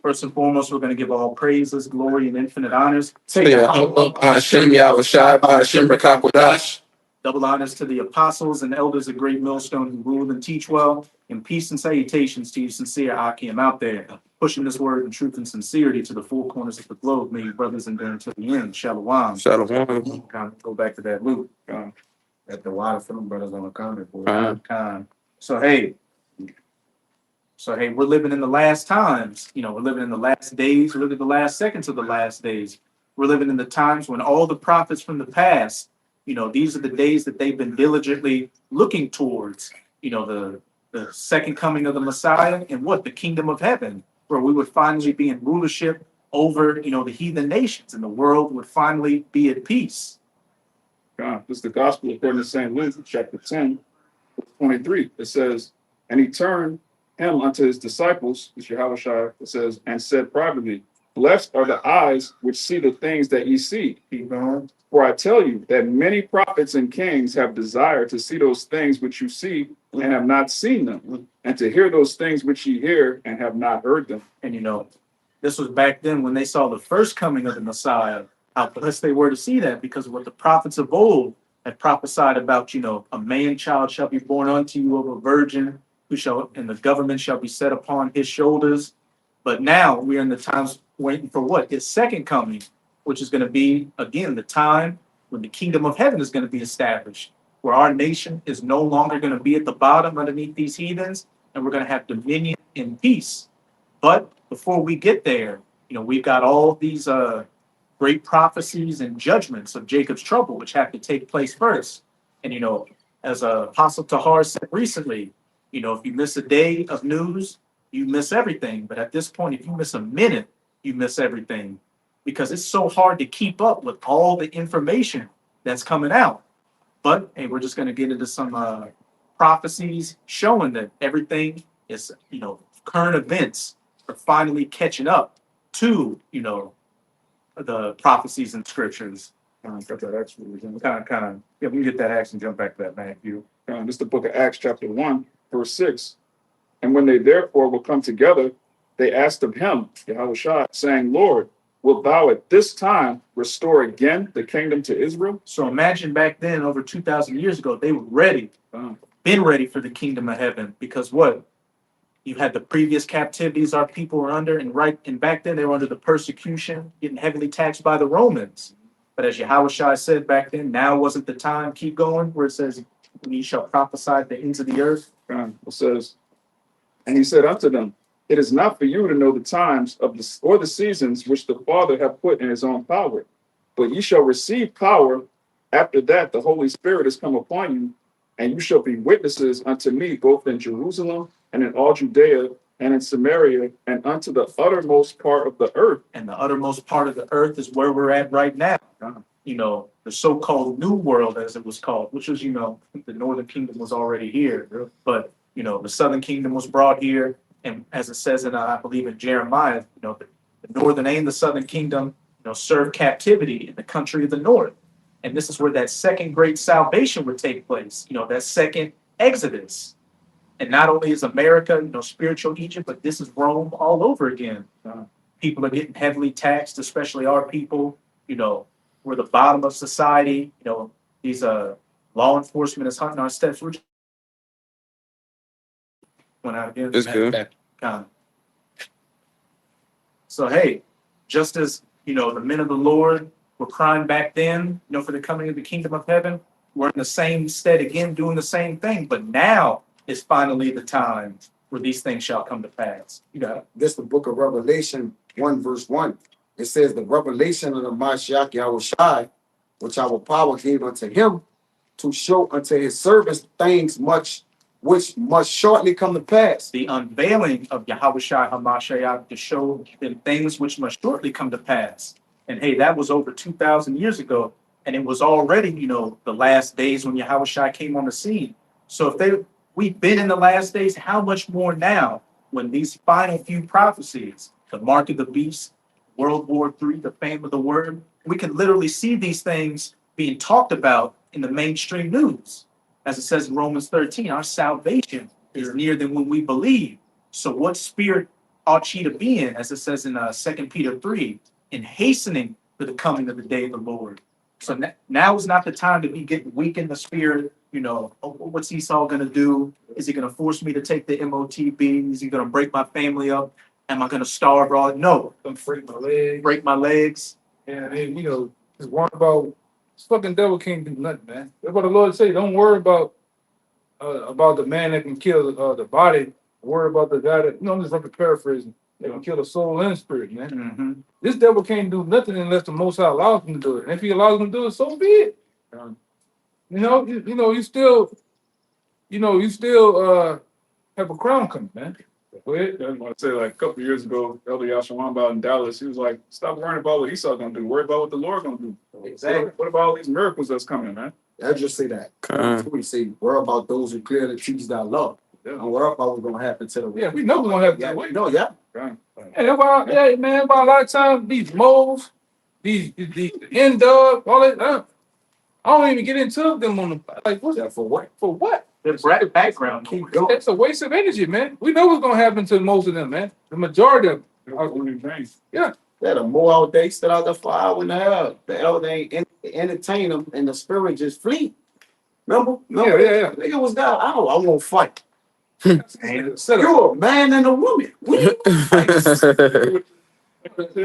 First and foremost, we're going to give all praises, glory, and infinite honors to YAHAWAH, bahasham, YAHAWASHI, bahasham, Microchip. double honors to the apostles and elders of Great Millstone who rule and teach well, and peace and salutations to you sincere Akim out there, pushing this word in truth and sincerity to the four corners of the globe. May you brothers endure to the end. Shalawam. Shalawam. Go back to that Luke. At the water for them brothers on the comment board. So hey, we're living in the last times. You know, we're living in the last days. We're living in the last seconds of the last days. We're living in the times when all the prophets from the past, you know, these are the days that they've been diligently looking towards, you know, the second coming of the Messiah and the kingdom of heaven, where we would finally be in rulership over, you know, the heathen nations, and the world would finally be at peace. This is the gospel according to St. Luke, chapter 10, 23. It says, and he turned him unto his disciples, which Yahawashi, it says, and said privately, blessed are the eyes which see the things that ye see. For I tell you that many prophets and kings have desired to see those things which you see and have not seen them, and to hear those things which ye hear and have not heard them. And you know, this was back then when they saw the first coming of the Messiah, how blessed they were to see that, because of what the prophets of old had prophesied about, you know, a man child shall be born unto you of a virgin, and the government shall be set upon his shoulders. But now we're in the times waiting for his second coming, which is going to be, again, the time when the kingdom of heaven is going to be established, where our nation is no longer going to be at the bottom underneath these heathens, and we're going to have dominion and peace. But before we get there, you know, we've got all these great prophecies and judgments of Jacob's trouble, which have to take place first. And, you know, as Apostle Tahar said recently, you know, if you miss a day of news, you miss everything. But at this point, if you miss a minute, you miss everything, because it's so hard to keep up with all the information that's coming out. But hey, we're just going to get into some prophecies showing that everything is, you know, current events are finally catching up to, you know, the prophecies and scriptures. Got that Acts religion. We can get that Acts and jump back to that, Matthew. This is the book of Acts, chapter 1, verse 6. And when they therefore will come together, they asked of him, Yahawashi, saying, Lord, wilt thou at this time restore again the kingdom to Israel? So imagine back then, over 2,000 years ago, they were ready, been ready for the kingdom of heaven, because you had the previous captivities our people were under, and back then they were under the persecution, getting heavily taxed by the Romans. But as Yahawashi said back then, now wasn't the time. Keep going, where it says, "Ye shall prophesy at the ends of the earth." It says, and he said unto them, it is not for you to know the times or the seasons which the Father hath put in his own power, but ye shall receive power after that the Holy Spirit is come upon you, and you shall be witnesses unto me both in Jerusalem and in all Judea and in Samaria and unto the uttermost part of the earth. And the uttermost part of the earth is where we're at right now. You know, the so-called New World, as it was called, which was, you know, the Northern Kingdom was already here, but, you know, the Southern Kingdom was brought here. And as it says in, I believe in Jeremiah, you know, the Northern and the Southern Kingdom, you know, served captivity in the country of the North. And this is where that second great salvation would take place, you know, that second Exodus. And not only is America, you know, spiritual Egypt, but this is Rome all over again. People are getting heavily taxed, especially our people. You know, we're the bottom of society. You know, these law enforcement is hunting our steps. We're went out again. It's good. So hey, just as, you know, the men of the Lord were crying back then, you know, for the coming of the kingdom of heaven, we're in the same stead again, doing the same thing. But now is finally the time where these things shall come to pass. You got this, the book of Revelation 1, verse 1. It says, the revelation of the Mashiach Yahawashi, which our power gave unto him to show unto his servants things which must shortly come to pass. The unveiling of Yahawashi HaMashiach to show them things which must shortly come to pass. And hey, that was over 2,000 years ago. And it was already, you know, the last days when Yahawashi came on the scene. So if we've been in the last days, how much more now when these final few prophecies, the mark of the beast, World War III, the fame of the word, we can literally see these things being talked about in the mainstream news. As it says in Romans 13, our salvation is nearer than when we believe. So what spirit ought ye to be in, as it says in 2 Peter 3, in hastening for the coming of the day of the Lord. So now is not the time to be getting weak in the spirit. You know, oh, what's Esau going to do? Is he going to force me to take the MOTB? Is he going to break my family up? Am I going to starve? No. Don't break my leg. Break my legs. And then, just worry about this fucking devil can't do nothing, man. That's what the Lord say. Don't worry about the man that can kill the body. Worry about the guy that, I'm just paraphrasing. That can kill the soul and spirit, man. Mm-hmm. This devil can't do nothing unless the Most High allows him to do it. And if he allows him to do it, so be it. You still have a crown coming, man. Go ahead. I want to say, like, a couple of years ago, Elder Yashawam out in Dallas, he was like, stop worrying about what Esau gonna do. Worry about what the Lord gonna do. Exactly. What about all these miracles that's coming, man? I just say that. We say, worry about those who clearly teach thy love. Yeah. Don't worry about what's gonna happen to the Yeah, we know we're gonna have Yeah, to we wait. know, yeah. Okay. And that's why, man, by a lot of times these moles, these end dog, all that, I don't even get into them on the what's Yeah, that for what? for what? The background. Keep going. It's a waste of energy, man. We know what's gonna happen to most of them, man. The majority of them. That's the only thing. Yeah, the more out they stood out the fire when the hell, the elder ain't entertain them and the spirit just flee. Remember? Yeah. Nigga was down. I won't fight. Set up. You're a man and a woman. We ain't gonna fight.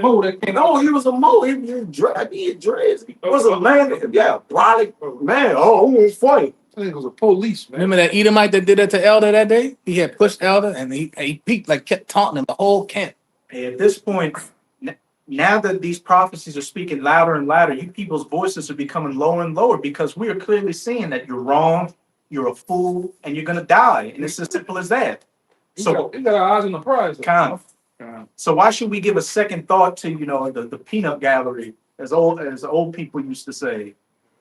Mole that came No, he was a mole. He had dreads. He was a man. Yeah, brolic man. Oh, I won't fight. I think it was a police, man. Remember that Edomite that did that to Elder that day? He had pushed Elder and he peeked, like kept taunting him the whole camp. Hey, at this point, now that these prophecies are speaking louder and louder, you people's voices are becoming lower and lower because we are clearly seeing that you're wrong, you're a fool, and you're gonna die. And it's as simple as that. So we got our eyes on the prize. kind of. So why should we give a second thought to the peanut gallery, as old people used to say?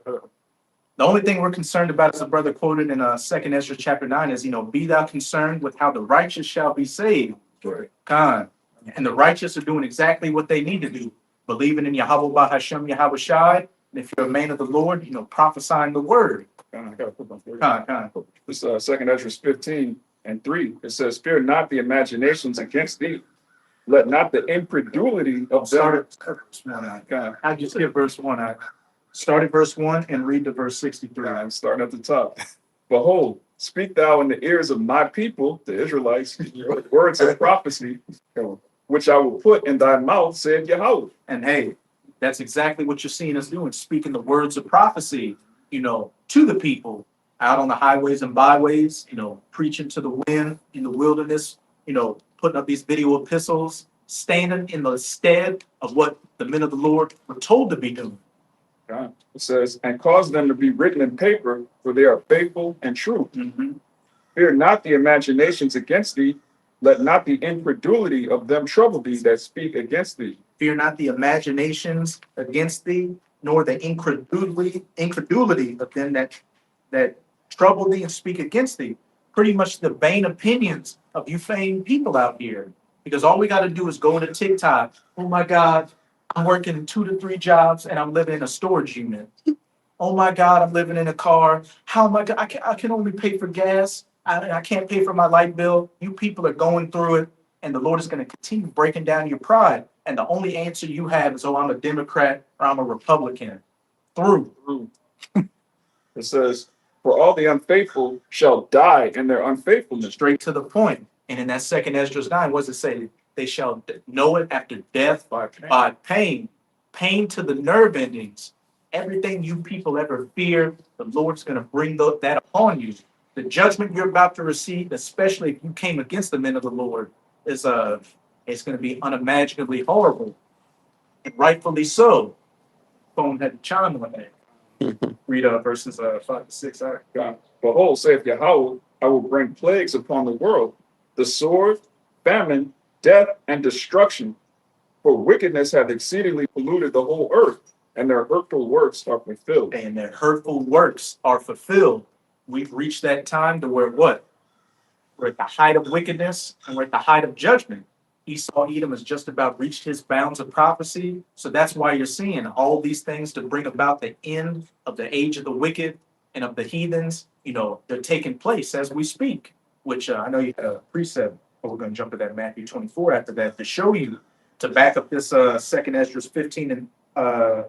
The only thing we're concerned about, as the brother quoted in 2 Ezra chapter 9, is be thou concerned with how the righteous shall be saved. Right. Khan. And the righteous are doing exactly what they need to do, believing in YAHAWAH, bahasham, YAHAWASHI. And if you're a man of the Lord, prophesying the word. Khan. This 2 Ezra 15:3, it says, fear not the imaginations against thee. Let not the incredulity of them. I just skip verse 1. I started verse 1 and read to verse 63. I'm starting at the top. Behold, speak thou in the ears of my people, the Israelites, words of prophecy, which I will put in thy mouth, said Yahweh. And hey, that's exactly what you're seeing us doing, speaking the words of prophecy, to the people out on the highways and byways, preaching to the wind in the wilderness, putting up these video epistles, standing in the stead of what the men of the Lord were told to be doing. It says, and cause them to be written in paper, for they are faithful and true. Mm-hmm. Fear not the imaginations against thee. Let not the incredulity of them trouble thee that speak against thee. Fear not the imaginations against thee, nor the incredulity of them that trouble thee and speak against thee. Pretty much the vain opinions of you vain people out here. Because all we got to do is go into TikTok. Oh my God, I'm working 2 to 3 jobs and I'm living in a storage unit. Oh my God, I'm living in a car. How am I? I can only pay for gas. I can't pay for my light bill. You people are going through it, and the Lord is going to continue breaking down your pride. And the only answer you have is, oh, I'm a Democrat or I'm a Republican. Through. It says, for all the unfaithful shall die in their unfaithfulness. Straight to the point. And in that 2 Ezra 9, what does it say? They shall know it after death by pain. Pain to the nerve endings. Everything you people ever fear, the Lord's going to bring that upon you. The judgment you're about to receive, especially if you came against the men of the Lord, it's going to be unimaginably horrible. And rightfully so. Phone had to chime on that. Read verses 5 to 6. All right. God, behold, saith Yahweh, I will bring plagues upon the world, the sword, famine, death, and destruction. For wickedness hath exceedingly polluted the whole earth, and their hurtful works are fulfilled. And their hurtful works are fulfilled. We've reached that time to where what? We're at the height of wickedness and we're at the height of judgment. Esau Edom has just about reached his bounds of prophecy. So that's why you're seeing all these things to bring about the end of the age of the wicked and of the heathens. They're taking place as we speak, which I know you had a precept But we're going to jump to that Matthew 24 after that to show you, to back up this second Esdras 15 and 5,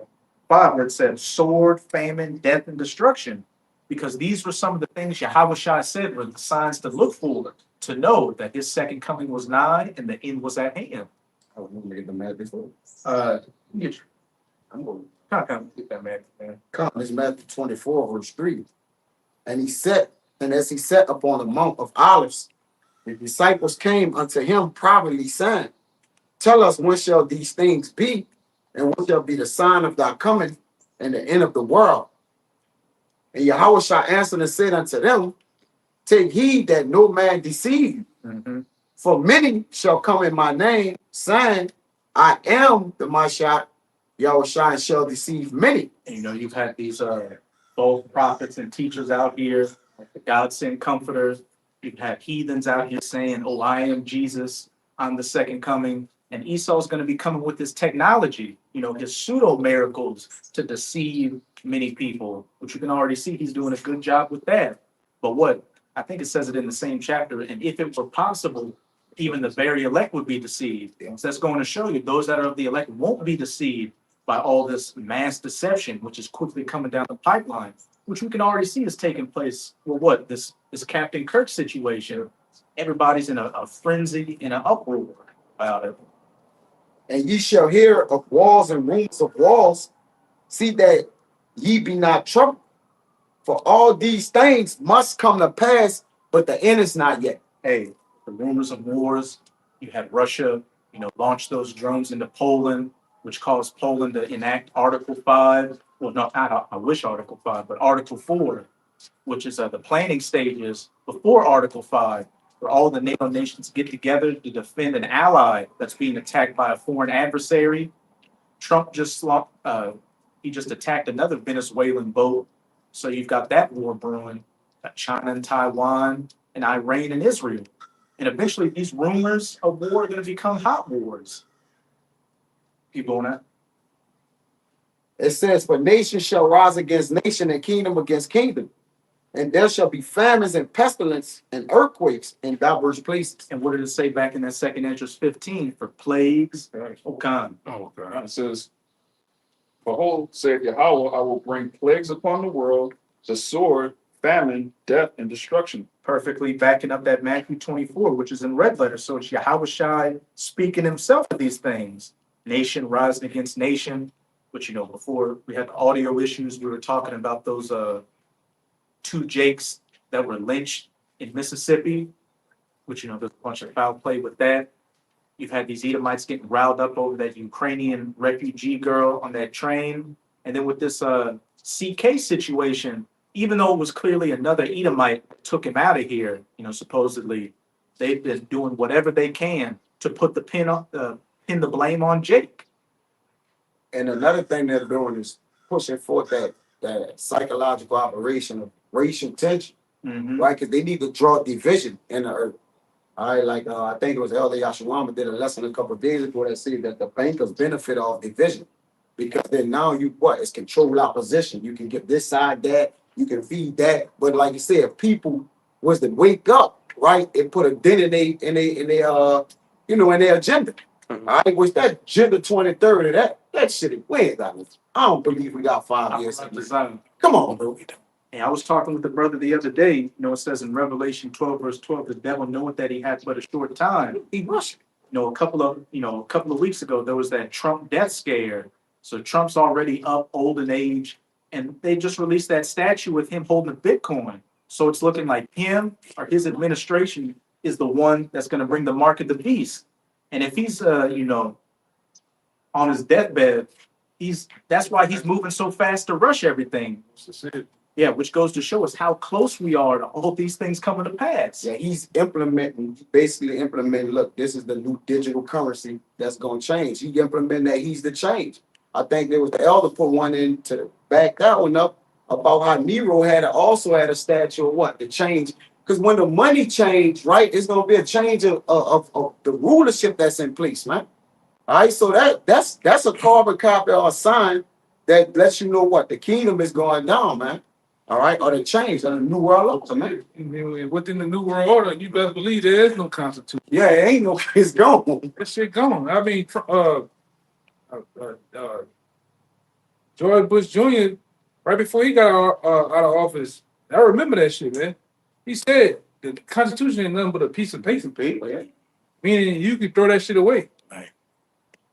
where it said sword, famine, death, and destruction. Because these were some of the things Yahawashi said were the signs to look for, to know that his second coming was nigh and the end was at hand. I was going to get the Matthew before. Get I'm going to get that Matthew, man. come. It's Matthew 24, verse 3. And he sat, and as he sat upon the Mount of Olives, the disciples came unto him privately, saying, Tell us, when shall these things be, and what shall be the sign of thy coming and the end of the world? And Yahawashi answered and said unto them, Take heed that no man deceive you. Mhm. For many shall come in my name, saying, I am the Mashiach. Yahawashi shall deceive many. And you've had these both prophets and teachers out here, like the God sent comforters. You've had heathens out here saying, "Oh, I am Jesus. I'm the second coming." And Esau's going to be coming with this technology, his pseudo miracles to deceive many people, which you can already see he's doing a good job with that. But what I think it says it in the same chapter, and if it were possible, even the very elect would be deceived. So that's going to show you those that are of the elect won't be deceived by all this mass deception, which is quickly coming down the pipeline, which we can already see is taking place. Well, this Captain Kirk situation, everybody's in a frenzy, in an uproar about it. And ye shall hear of wars and rumors of wars. See that ye be not troubled. For all these things must come to pass, but the end is not yet. Hey, the rumors of wars, you had Russia, launch those drones into Poland, which caused Poland to enact Article 5. Well, not I wish Article 5, but Article 4, which is the planning stages before Article 5, where all the NATO nations get together to defend an ally that's being attacked by a foreign adversary. Trump he just attacked another Venezuelan boat. So you've got that war brewing, China and Taiwan, and Iran and Israel. And eventually these rumors of war are going to become hot wars. Keep going on. It says, For nation shall rise against nation and kingdom against kingdom. And there shall be famines and pestilence and earthquakes in diverse places. And what did it say back in that second Esdras 15? For plagues, Okan. Oh, God. It says, Behold, saith Yahweh, I will bring plagues upon the world, the sword, famine, death, and destruction. Perfectly backing up that Matthew 24, which is in red letters. So it's Yahawashi speaking himself of these things. Nation rising against nation, which, before we had audio issues, we were talking about those two Jakes that were lynched in Mississippi, which, there's a bunch of foul play with that. You've had these Edomites getting riled up over that Ukrainian refugee girl on that train. And then with this CK situation, even though it was clearly another Edomite that took him out of here, supposedly, they've been doing whatever they can to put the pin the blame on Jake. And another thing they're doing is pushing forth that psychological operation of racial tension, right? Because they need to draw division in the earth. All right, like I think it was Elder Yashawama did a lesson a couple of days ago that said that the bankers benefit off division. Because then now it's control opposition. You can give this side that, you can feed that. But like you said, if people was to wake up, right, and put a dent in their agenda. I wish that agenda 23rd of that shit wins. I don't believe we got 5 years. Come on, bro. And I was talking with the brother the other day. It says in Revelation 12, verse 12, the devil knoweth that he had but a short time. He rushed. A couple of weeks ago, there was that Trump death scare. So Trump's already up, old in age, and they just released that statue with him holding a Bitcoin. So it's looking like him or his administration is the one that's going to bring the mark of the beast. And if he's, on his deathbed, that's why he's moving so fast to rush everything. Yeah, which goes to show us how close we are to all these things coming to pass. Yeah, he's basically implementing, look, this is the new digital currency that's going to change. He implementing that he's the change. I think there was the elder put one in to back that one up about how Nero also had a statue of what? The change. Because when the money changed, right, it's going to be a change of the rulership that's in place, man. All right, so that's a carbon copy or a sign that lets you know what? The kingdom is going down, man. All right, or they changed under the New World Order, man. Within the New World Order, you better believe there is no constitution. Yeah, it ain't no, it's gone. That shit gone. I mean, George Bush Jr. right before he got out of office, I remember that shit, man. He said the Constitution ain't nothing but a piece of paper, Yeah. meaning you can throw that shit away. Right.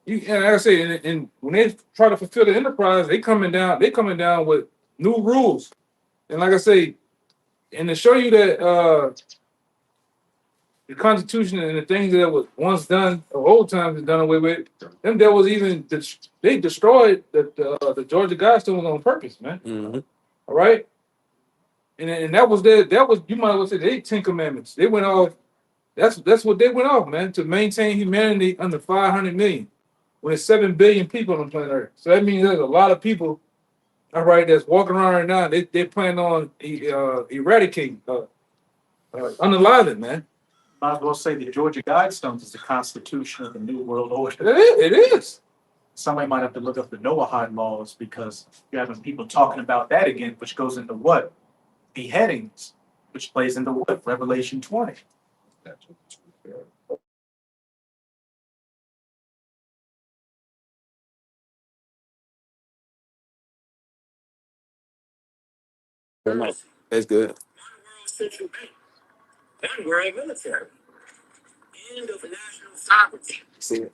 And like I say, and when they try to fulfill the enterprise, they coming down with new rules. And like I say, and to show you that the Constitution and the things that was once done, of old times, is done away with. Them there was even they destroyed the Georgia Guidestones on purpose, man. Mm-hmm. All right, and that was you might as well say they 10 Commandments. They went off. That's what they went off, man, to maintain humanity under 500 million, when there's 7 billion people on planet Earth. So that means there's a lot of people, all right, that's walking around right now. They plan on eradicating, unaliving, man. Might as well say the Georgia Guidestones is the Constitution of the New World Order. It is. Somebody might have to look up the Noahide laws because you're having people talking about that again, which goes into what? Beheadings, which plays into what? Revelation 20. That's good. One world central bank, one world military, end of national sovereignty, See, end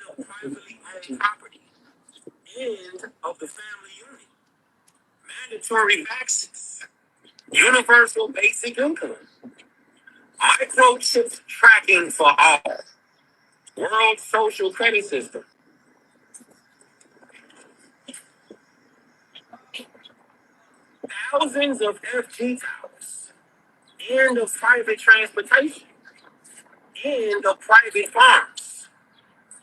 of privately owned property, end of the family unit, mandatory vaccines, universal basic income, microchip tracking for all, world social credit system, thousands of FG towers, end of private transportation, end of private farms,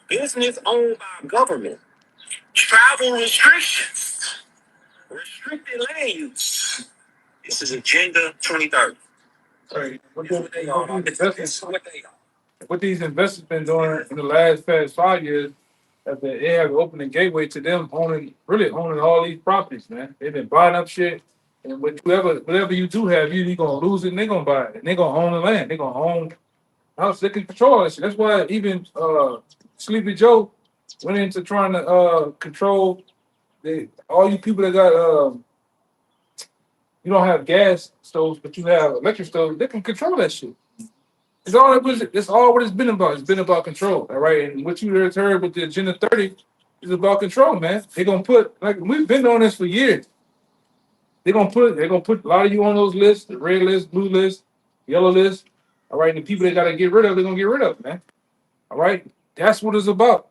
business owned by government, travel restrictions, restricted land use. This is Agenda 2030. Right. What This is what they are. This is what they are. what these investors been doing in the past 5 years, that they have opened the gateway to them really owning all these properties, man. They've been buying up shit, and whatever you do have, you're gonna lose it, and they're gonna buy it, and they're gonna own the land, they're gonna own house, they can control that shit. That's why even Sleepy Joe went into trying to control all you people that got you don't have gas stoves, but you have electric stoves, they can control that shit. It's all it's all what it's been about. It's been about control, all right. And what you just heard with the Agenda 30 is about control, man. They're gonna put, like, we've been on this for years. They're gonna put a lot of you on those lists, the red list, blue list, yellow list. All right, and the people they gotta get rid of, they're gonna get rid of, man. All right, that's what it's about.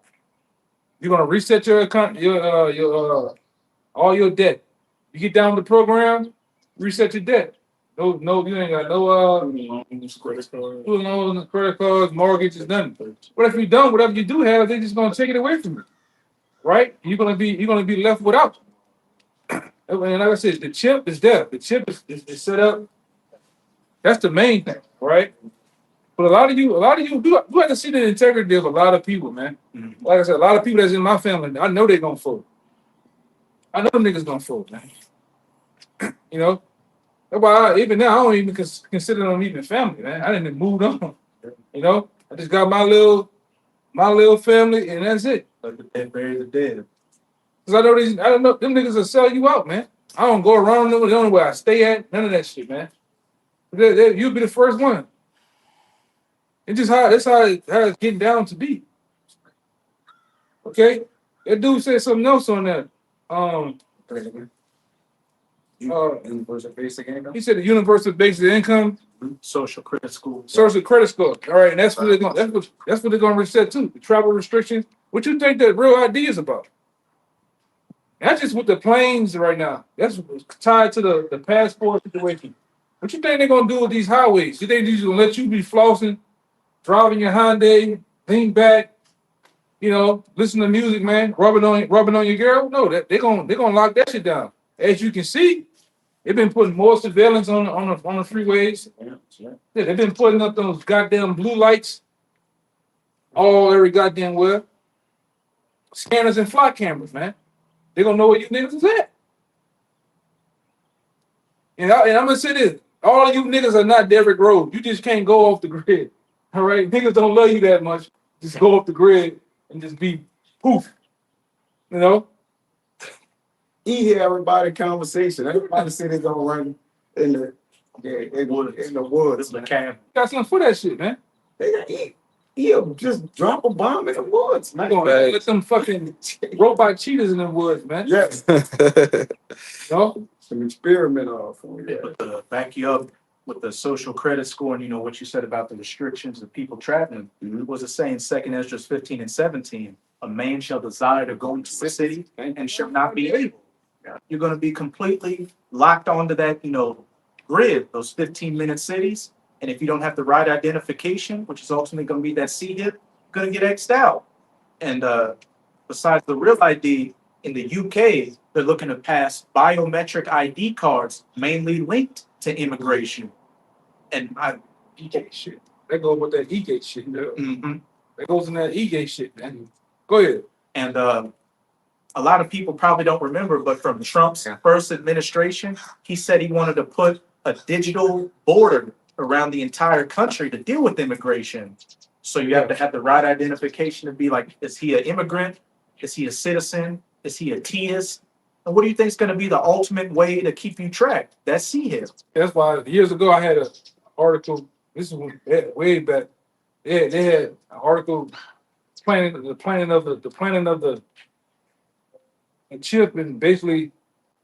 You're gonna reset your account, your all your debt. You get down with the program, reset your debt. No, you ain't got no student loans, credit cards, mortgages, nothing. But if you don't, whatever you do have, they're just gonna take it away from you, right? You're gonna be left without. And like I said, the chip is there. The chip is set up. That's the main thing, right? But a lot of you do have to see the integrity of a lot of people, man. Mhm. Like I said, a lot of people that's in my family, I know they're gonna fold. I know them niggas gonna fold, man. You know, that's why even now I don't even consider them even family, man. I didn't move on. You know, I just got my little family, and that's it. Let the dead bury the dead. Cause I don't know them niggas will sell you out, man. I don't go around them. They don't know where I stay at. None of that shit, man. You'll be the first one. It's just that's how it's getting down to be. Okay, that dude said something else on that. universal basic income. He said the universal basic income, Social credit score. social credit score. All right, and that's what they're gonna reset too. The travel restrictions. What you think that real ID is about? That's just with the planes right now. That's tied to the passport situation. What you think they're gonna do with these highways? You think they're just gonna let you be flossing, driving your Hyundai, lean back, listen to music, man, rubbing on your girl? No, they're gonna lock that shit down. As you can see, they've been putting more surveillance on the freeways. Yeah. Yeah, they've been putting up those goddamn blue lights every goddamn where. Scanners and fly cameras, man. They're gonna know where you niggas is at. And I'm gonna say this: all of you niggas are not Derrick Rose. You just can't go off the grid. All right, niggas don't love you that much. Just go off the grid and just be poof. You know? He hear everybody conversation. Everybody say they gonna run in the in the This woods. is the Man. camp. Got something for that shit, man. He'll just drop a bomb in the woods, You man. gonna Right. let them fucking robot cheetahs in the woods, man. Yes, You know? some experiment off. Yeah, but to back you up with the social credit score and what you said about the restrictions of people traveling, was it saying second Ezra 15 and 17, a man shall desire to go into a city and shall not be able. You're gonna be completely locked onto that, grid, those 15-minute cities. And if you don't have the right identification, which is ultimately gonna be that C hit, you're gonna get X'd out. And besides the real ID, in the UK, they're looking to pass biometric ID cards mainly linked to immigration. And E-gate shit. That goes with that E-gate shit. Mhm. That goes in that E-gate shit, man. Go ahead. And a lot of people probably don't remember, but from Trump's first administration, he said he wanted to put a digital border around the entire country to deal with immigration. So you have to have the right identification to be like, is he an immigrant? Is he a citizen? Is he a TIS? And what do you think is going to be the ultimate way to keep you tracked? That's CHIP. That's why years ago I had an article. This is way back. They had an article planning of the chip, and basically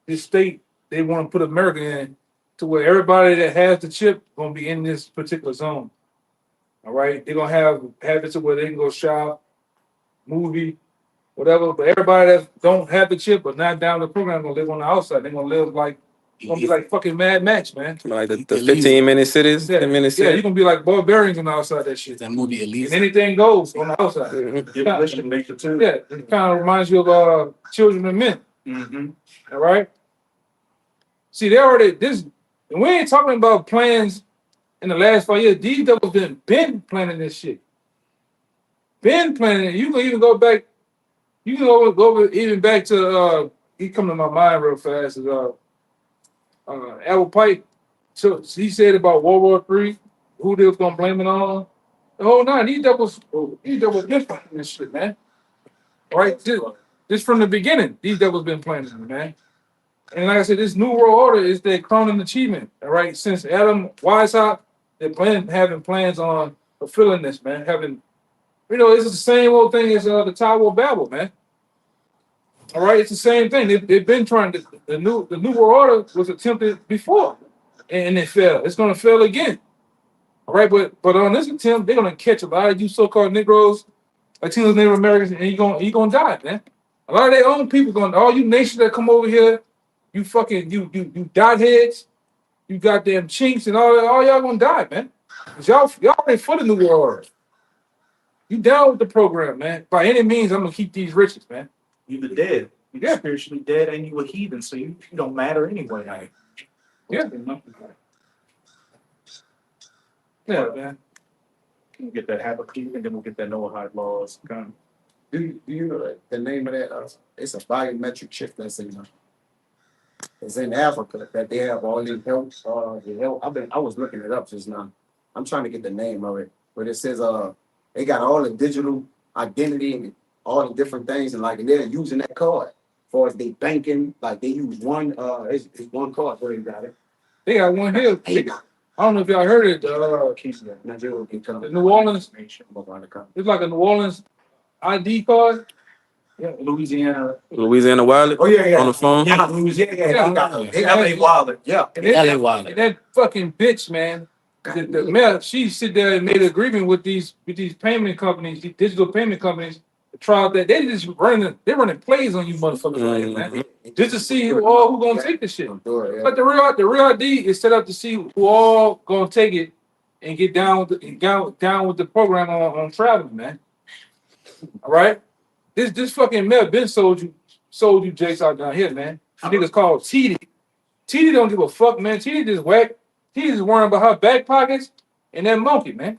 this state they want to put America in to where everybody that has the chip gonna be in this particular zone. All right, they're gonna have it to where they can go shop, movie, whatever. But everybody that don't have the chip but not down the program gonna live on the outside. They're gonna live like gonna be like fucking Mad Max, man. Like the 15-minute cities, Yeah, 10-minute yeah, you're cities. gonna be like barbarians on the outside. That shit. That movie And Elise. anything goes on the outside. Mm-hmm. Yeah, it kind of reminds you of Children of Men. Mm-hmm. All right. See, they already this. And we ain't talking about plans in the last 5 years. These devils been planning this shit. Been planning it. You can even go back. You can go even back to. He come to my mind real fast. Is Apple Pike. So he said about World War III, who they was gonna blame it on. The whole nine. These devils been planning this shit, man. All right, just from the beginning, these devils been planning it, man. And like I said, this new world order is their crowning achievement. All right, since Adam Weishaupt, they're having plans on fulfilling this, man. It's the same old thing as the Tower of Babel, man. All right, it's the same thing. They've been trying to. The new world order was attempted before, and it failed. It's gonna fail again. All right, but on this attempt, they're gonna catch a lot of you so-called Negroes, Latinos, Native Americans, and you're gonna die, man. A lot of their own people all you nations that come over here, you fucking you dot heads, you goddamn chinks and all y'all gonna die, man. 'Cause y'all already for the new world order. You down with the program, man. By any means, I'm gonna keep these riches, man. You're the dead. You're spiritually dead and you a heathen, so you don't matter anyway. Yeah. Yeah, man. We'll get that Habakkuk and then we'll get that Noahide laws. Do you know the name of that? It's a biometric chip that's it's in Africa that they have all these health. The health. I was looking it up just now. I'm trying to get the name of it, but it says they got all the digital identity and all the different things, and they're using that card for as they banking. Like they use one it's one card where they got it. They got one here. I don't know if y'all heard it. The New Orleans. It's like a New Orleans ID card. Yeah, Louisiana. Louisiana wallet Oh yeah, on the phone. Yeah, Louisiana. They got LA wallet. yeah. And LA wallet. And that fucking bitch, man. The mayor, she sit there and made an agreement with these payment companies, these digital payment companies, to try out that they're running plays on you motherfuckers right here, man. Just to see who gonna take this shit. But the real ID is set up to see who all gonna take it and get down with the program on traveling, man. All right. This fucking mayor been sold you jakes out down here, man. You niggas called TD. TD don't give a fuck, man. TD just whack. TD just worrying about her back pockets and that monkey, man.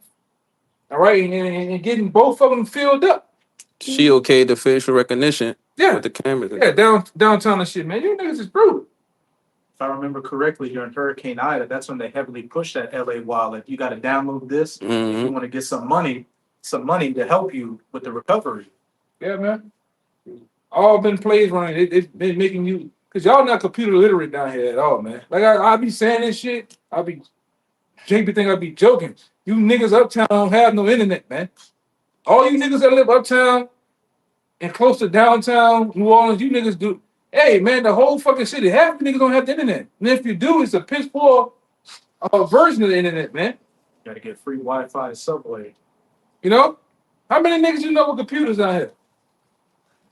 All right, and getting both of them filled up. She okayed the facial recognition Yeah. with the cameras. Yeah, downtown and shit, man. You niggas is brutal. if I remember correctly, during Hurricane Ida, that's when they heavily pushed that LA wallet. You got to download this if you want to get some money to help you with the recovery. Yeah, man. All been plays running. It's been making you, because y'all not computer literate down here at all, man. Like, I be saying this shit. Jake be thinking I be joking. You niggas uptown don't have no internet, man. All you niggas that live uptown and close to downtown New Orleans, you niggas do. Hey, man, the whole fucking city, half the niggas don't have the internet. And if you do, it's a piss poor version of the internet, man. Got to get free Wi-Fi subway. You know? How many niggas you know with computers out here?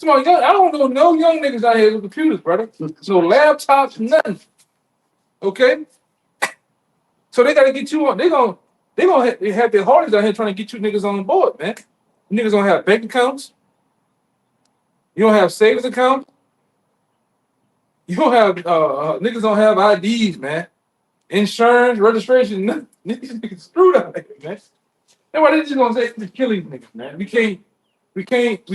Come on, I don't know no young niggas out here with computers, brother. No laptops, nothing. Okay? So they gotta get you on. They gonna have their hardest out here trying to get you niggas on board, man. You niggas don't have bank accounts. You don't have savings accounts. You don't have niggas don't have IDs, man. Insurance, registration, nothing. Niggas screwed out here, man. That's why they just gonna say kill these niggas, man. We can't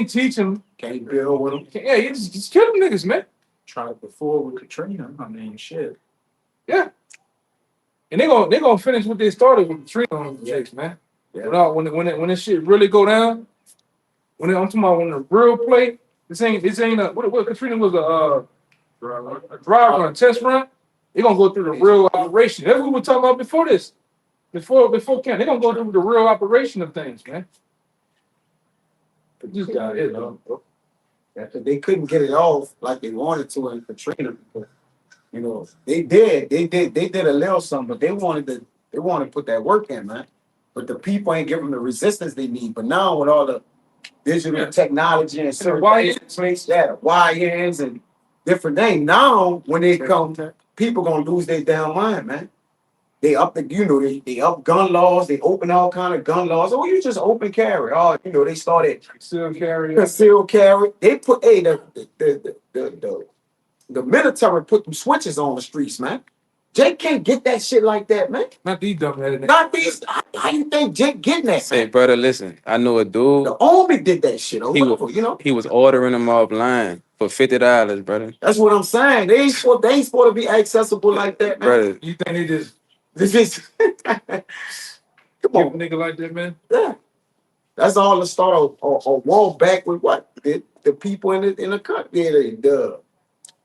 teach them. Can't build with them. Yeah, you just kill them niggas, man. Tried it before with Katrina. I mean, shit. Yeah. And they gonna finish what they started with Katrina on the Jakes, man. Yeah. When this shit really go down, I'm talking about when the real play, this ain't what Katrina was a drive run, test run. They gonna go through the real operation. That's what we were talking about before this. Before camp. They gonna go through the real operation of things, man. This guy is, They couldn't get it off like they wanted to in Katrina. You know, they did a little something, but they wanted to put that work in, man. But the people ain't giving them the resistance they need. But now with all the digital technology and certain things, YNs and different things, now when they come, people gonna lose their damn mind, man. They up they up gun laws, they open all kind of gun laws. Oh, you just open carry. Oh, they started concealed carry. They put the military put them switches on the streets, man. Jake can't get that shit like that, man. Not these dumbheaded niggas. Not these. How you think Jake getting that? Say, Man? brother, listen. I know a dude. The Army did that shit. He was ordering them offline for $50, brother. That's what I'm saying. They ain't supposed to be accessible like that, man. Brother, You think they just This is come give a on, nigga like that, man? yeah. That's all to start a war back with what the people in the country.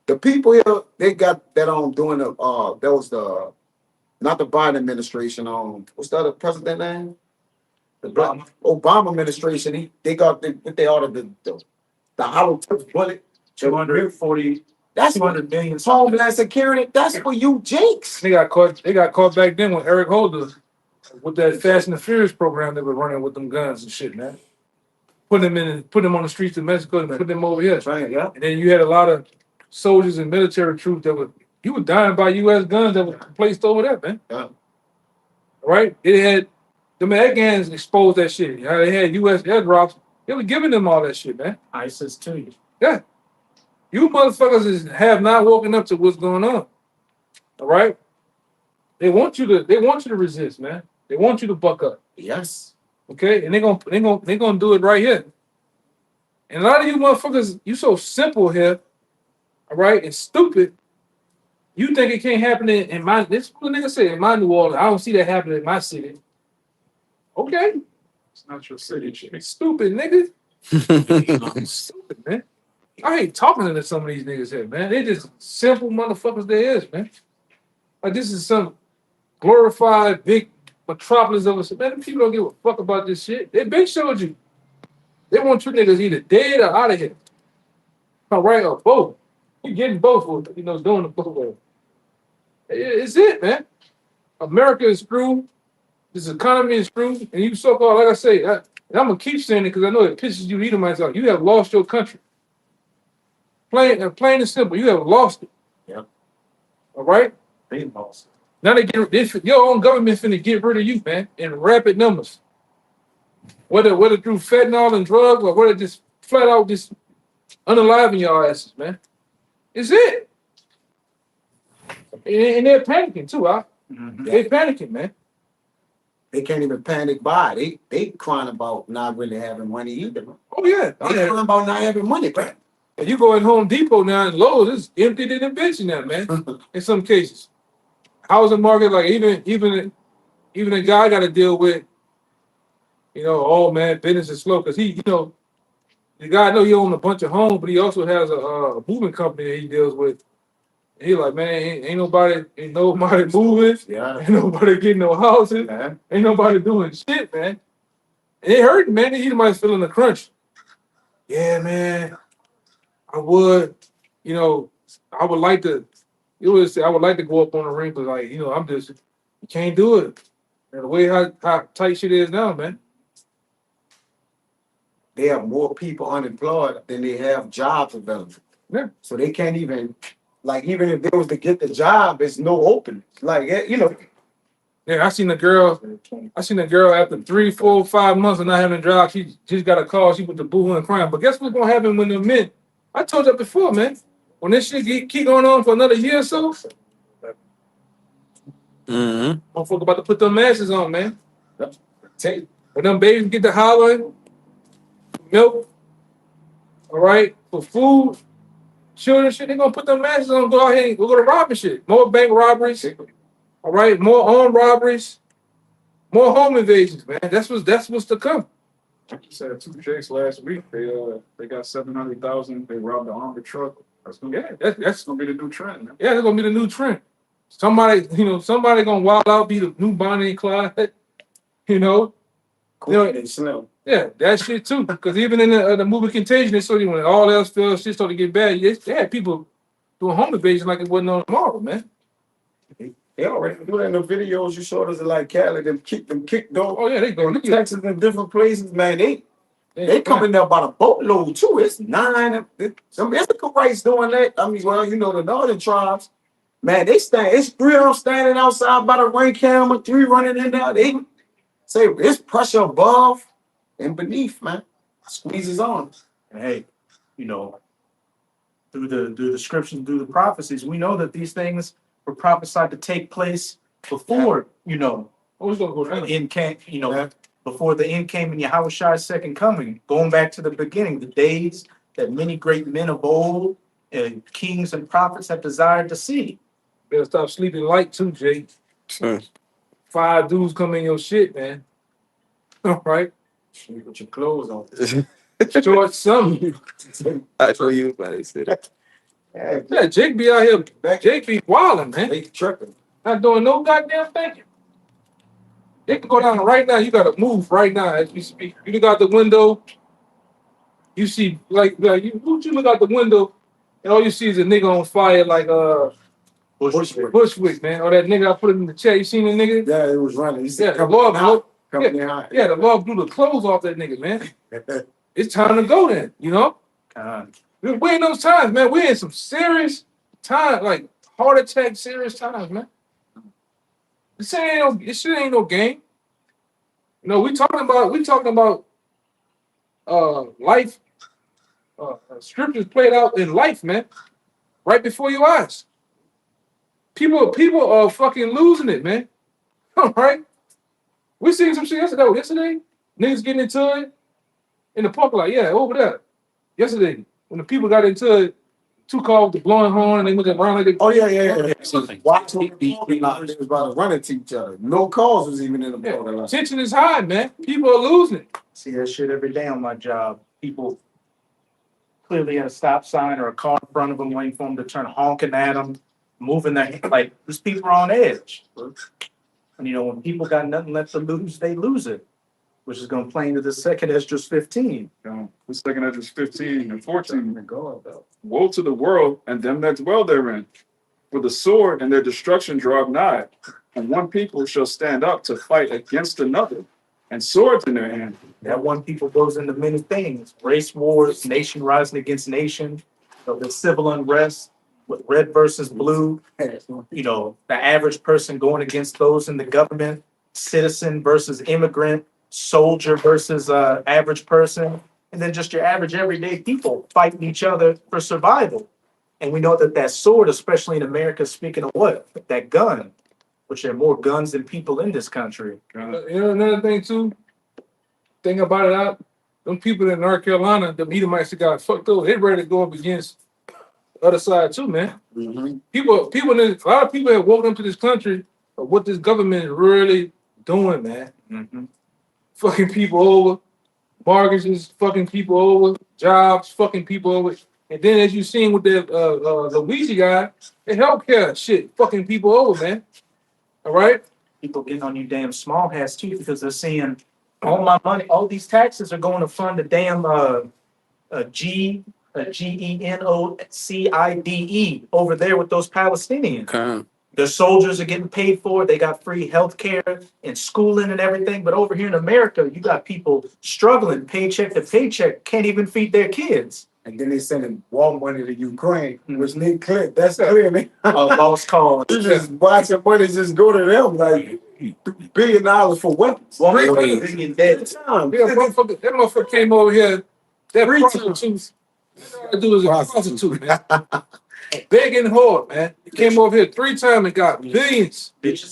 The people here, they got that on doing that was the not the Biden administration, what's the other president name? The Obama administration. They ordered the hollow tip bullet. 240. That's 200 million. Homeland Security. That's for you, Jakes. They got caught back then with Eric Holder with that Fast and the Furious program they were running with them guns and shit, man. Put them on the streets of Mexico and put them over here. Right, yeah. And then you had a lot of soldiers and military troops that were dying by U.S. guns that were placed over there, man. Yeah. Right? They had the Afghans exposed that shit. You know, they had U.S. airdrops. They were giving them all that shit, man. ISIS too. Yeah. You motherfuckers have not woken up to what's going on. All right? They want you to resist, man. They want you to buck up. Yes. Okay? And they're gonna do it right here. And a lot of you motherfuckers, you so simple here, all right, and stupid. You think it can't happen in my this what the nigga say in my New Orleans. I don't see that happening in my city. Okay. It's not your city. Stupid nigga. Stupid, man. I hate talking to some of these niggas here, man. They just simple motherfuckers there is, man. Like this is some glorified big metropolis of us. Man, people don't give a fuck about this shit. They been showed you. They want you niggas either dead or out of here. All right, or both. You getting both, doing the both ways. It's it, man. America is screwed. This economy is screwed. And you so-called, like I say, I'm going to keep saying it because I know it pisses you Edomites off. You have lost your country. Plain and simple, you have lost it. Yeah. All right? They lost. Now your own government finna get rid of you, man, in rapid numbers. Whether through fentanyl and drugs or whether just flat out just unaliving your asses, man. It's it. And they're panicking too, huh? Mm-hmm. They're panicking, man. They can't even panic buy. They crying about not really having money either. Oh yeah. They crying about not having money, bro. And you go in Home Depot now and Lowe's, it's empty than a bitch now, man. In some cases, housing market, like even a guy got to deal with, oh man, business is slow because the guy know he own a bunch of homes, but he also has a moving company that he deals with. And he like, man, ain't nobody moving, Yeah. ain't nobody getting no houses, Man. ain't nobody doing shit, man. And it hurt, man. He might feeling the crunch. Yeah, man. I would, I would like to. You would say I would like to go up on the ring, but like, I'm just, you can't do it. And the way how tight shit is now, man. They have more people unemployed than they have jobs available. Yeah. So they can't even, like, even if they was to get the job, there's no opening. Like, Yeah, I seen a girl after 3, 4, 5 months of not having a job. She just got a call. She went to boohoo and crying. But guess what's gonna happen when the men? I told you before, man. When this shit keep going on for another year or so, motherfucker about to put them masses on, man. take, When them babies get to hollering, milk, all right, for food, children, shit, they gonna put them masses on. Go out here and go to robbing shit. More bank robberies, all right, more armed robberies, more home invasions, man. That's what's to come. Said 2 Jakes last week. They got 700,000. They robbed the armored truck. That's gonna be the new trend, man. Yeah, that's gonna be the new trend. Somebody gonna wild out, be the new Bonnie and Clyde. cool and slim. Yeah, that shit too. Because even in the movie Contagion, they saw when all else fails, shit started to get bad. They had people doing home invasions like it wasn't on tomorrow, man. They already do that in the videos you showed us, like Cali, them kick dogs. Oh yeah, they going In Texas and different places, man. They come in there by the boatload too. It's 9. Some Israelites doing that. I mean, well, the northern tribes, man. It's 3 of them standing outside by the ring camera, 3 running in there. They say it's pressure above and beneath, man. Squeezes on. And hey, through the scriptures, through the prophecies, we know that these things were prophesied to take place before, Oh, it's gonna go down. before the end came in Yahawashi's second coming, going back to the beginning, the days that many great men of old and kings and prophets have desired to see. Better stop sleeping light too, Jay. 5 dudes come in your shit, man. All right, Sleep with your clothes on. short something. I told you about it. Yeah, Jake be out here. Jake be wilding, man. They tripping. Not doing no goddamn thinking. They can go down right now. You gotta move right now as we speak. You look out the window. You see, you look out the window, and all you see is a nigga on fire, like Bushwick, man. Or that nigga I put in the chat. You seen the nigga? Yeah, it was running. He said, Yeah, the Lord blew. yeah. The Lord blew the clothes off that nigga, man. It's time to go then. We're in those times, man. We're in some serious times, like heart attack, serious times, man. This shit ain't no game. We talking about life, scriptures played out in life, man, right before your eyes. People are fucking losing it, man. All right, we seen some shit yesterday. Niggas getting into it in the parking lot. Yeah, over there. Yesterday, when the people got into it, 2 cars with the blowing horn and they looking around like they. Oh yeah. Watch them. They was about to run into each other. No calls was even in the parking lot. Tension is high, man. People are losing it. See that shit every day on my job. People clearly at a stop sign or a car in front of them waiting for them to turn, honking at them, moving their like these people are on edge. And when people got nothing left to lose, they lose it, which is going to play into the second Esdras 15. The second Esdras 15 and 14. Woe to the world and them that dwell therein, for the sword and their destruction draw nigh, and one people shall stand up to fight against another, and swords in their hand. That one people goes into many things: race wars, nation rising against nation, the civil unrest with red versus blue. The average person going against those in the government, citizen versus immigrant, soldier versus average person, and then just your average everyday people fighting each other for survival. And we know that sword, especially in America, speaking of what? That gun, which there are more guns than people in this country. Another thing too. Think about it out. them people in North Carolina, the Edomites that got fucked over, they ready to go up against the other side too, man. People, a lot of people have woken up to this country of what this government is really doing, man. Fucking people over, mortgages, fucking people over, jobs, fucking people over. And then as you seen with the Luigi guy, the healthcare shit, fucking people over, man. All right? People getting on you damn small hats too because they're saying all my money, all these taxes are going to fund the damn GENOCIDE over there with those Palestinians. Okay. The soldiers are getting paid for it. They got free health care and schooling and everything. But over here in America, you got people struggling paycheck to paycheck, can't even feed their kids. And then they sending war money to Ukraine, which need clear. That's clear, man. A lost cause. You just watching money just go to them like $1 billion for weapons. Well, Time. That motherfucker came over here. That prostitute. All I do is a prostitute, man. Begging hard, man. He came over here 3 times and got billions. Bitch